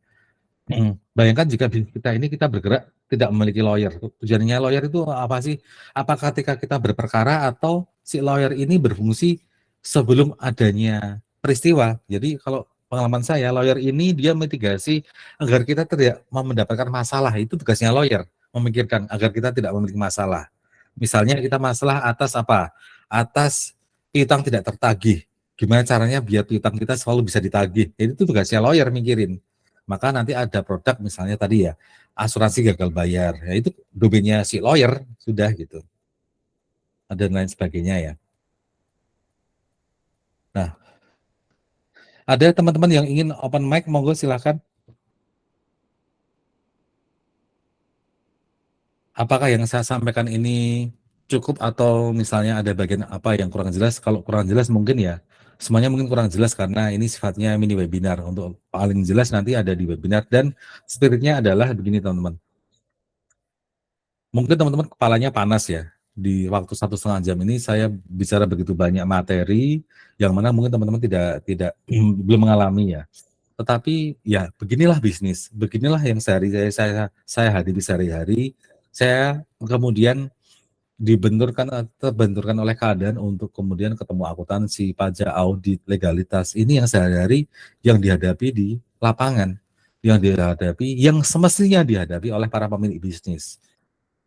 Bayangkan jika bisnis kita ini kita bergerak tidak memiliki lawyer. Tujuannya lawyer itu apa sih? Apakah ketika kita berperkara atau si lawyer ini berfungsi sebelum adanya peristiwa? Jadi kalau pengalaman saya, lawyer ini dia mitigasi agar kita tidak mendapatkan masalah. Itu tugasnya lawyer, memikirkan agar kita tidak memiliki masalah. Misalnya kita masalah atas apa? Atas piutang tidak tertagih. Gimana caranya biar piutang kita selalu bisa ditagih? Itu tugasnya lawyer mikirin. Maka nanti ada produk misalnya tadi ya, asuransi gagal bayar. Ya itu domainnya si lawyer sudah gitu. Dan lain sebagainya ya. Nah, ada teman-teman yang ingin open mic, monggo silakan. Apakah yang saya sampaikan ini cukup atau misalnya ada bagian apa yang kurang jelas? Kalau kurang jelas mungkin ya, semuanya mungkin kurang jelas karena ini sifatnya mini webinar. Untuk paling jelas nanti ada di webinar dan spiritnya adalah begini teman-teman. Mungkin teman-teman kepalanya panas ya, di waktu 1,5 jam ini saya bicara begitu banyak materi, yang mana mungkin teman-teman tidak belum mengalami ya. Tetapi ya beginilah bisnis, beginilah yang saya hadapi sehari-hari. Saya kemudian terbenturkan oleh keadaan untuk kemudian ketemu akuntansi, pajak, audit, legalitas. Ini yang sehari-hari yang dihadapi di lapangan, yang semestinya dihadapi oleh para pemilik bisnis.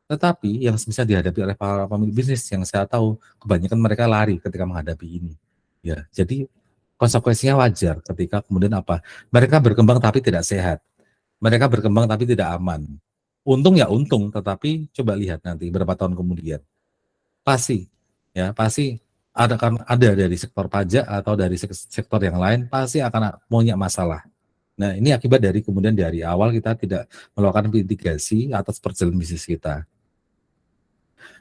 Tetapi yang bisa dihadapi oleh para pemilik bisnis yang saya tahu kebanyakan mereka lari ketika menghadapi ini. Ya, jadi konsekuensinya wajar ketika kemudian apa? Mereka berkembang tapi tidak sehat. Mereka berkembang tapi tidak aman. Untung ya untung, tetapi coba lihat nanti berapa tahun kemudian. Pasti ya, pasti ada dari sektor pajak atau dari sektor yang lain pasti akan punya masalah. Nah, ini akibat dari kemudian dari awal kita tidak melakukan mitigasi atas perjalanan bisnis kita.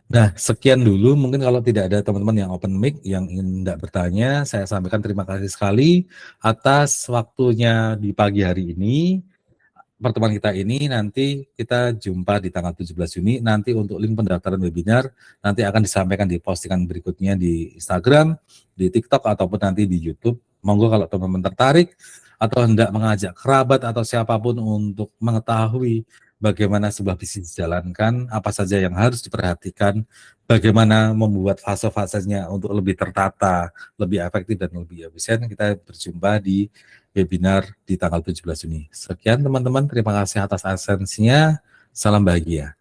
Nah, sekian dulu. Mungkin kalau tidak ada teman-teman yang open mic yang ingin tidak bertanya, saya sampaikan terima kasih sekali atas waktunya di pagi hari ini. Pertemuan kita ini nanti kita jumpa di tanggal 17 Juni. Nanti untuk link pendaftaran webinar nanti akan disampaikan di postingan berikutnya di Instagram, di TikTok ataupun nanti di YouTube. Monggo kalau teman-teman tertarik atau hendak mengajak kerabat atau siapapun untuk mengetahui bagaimana sebuah bisnis dijalankan, apa saja yang harus diperhatikan, bagaimana membuat fase-fasenya untuk lebih tertata, lebih efektif dan lebih efisien, kita berjumpa di webinar di tanggal 17 Juni. Sekian teman-teman, terima kasih atas atensinya. Salam bahagia.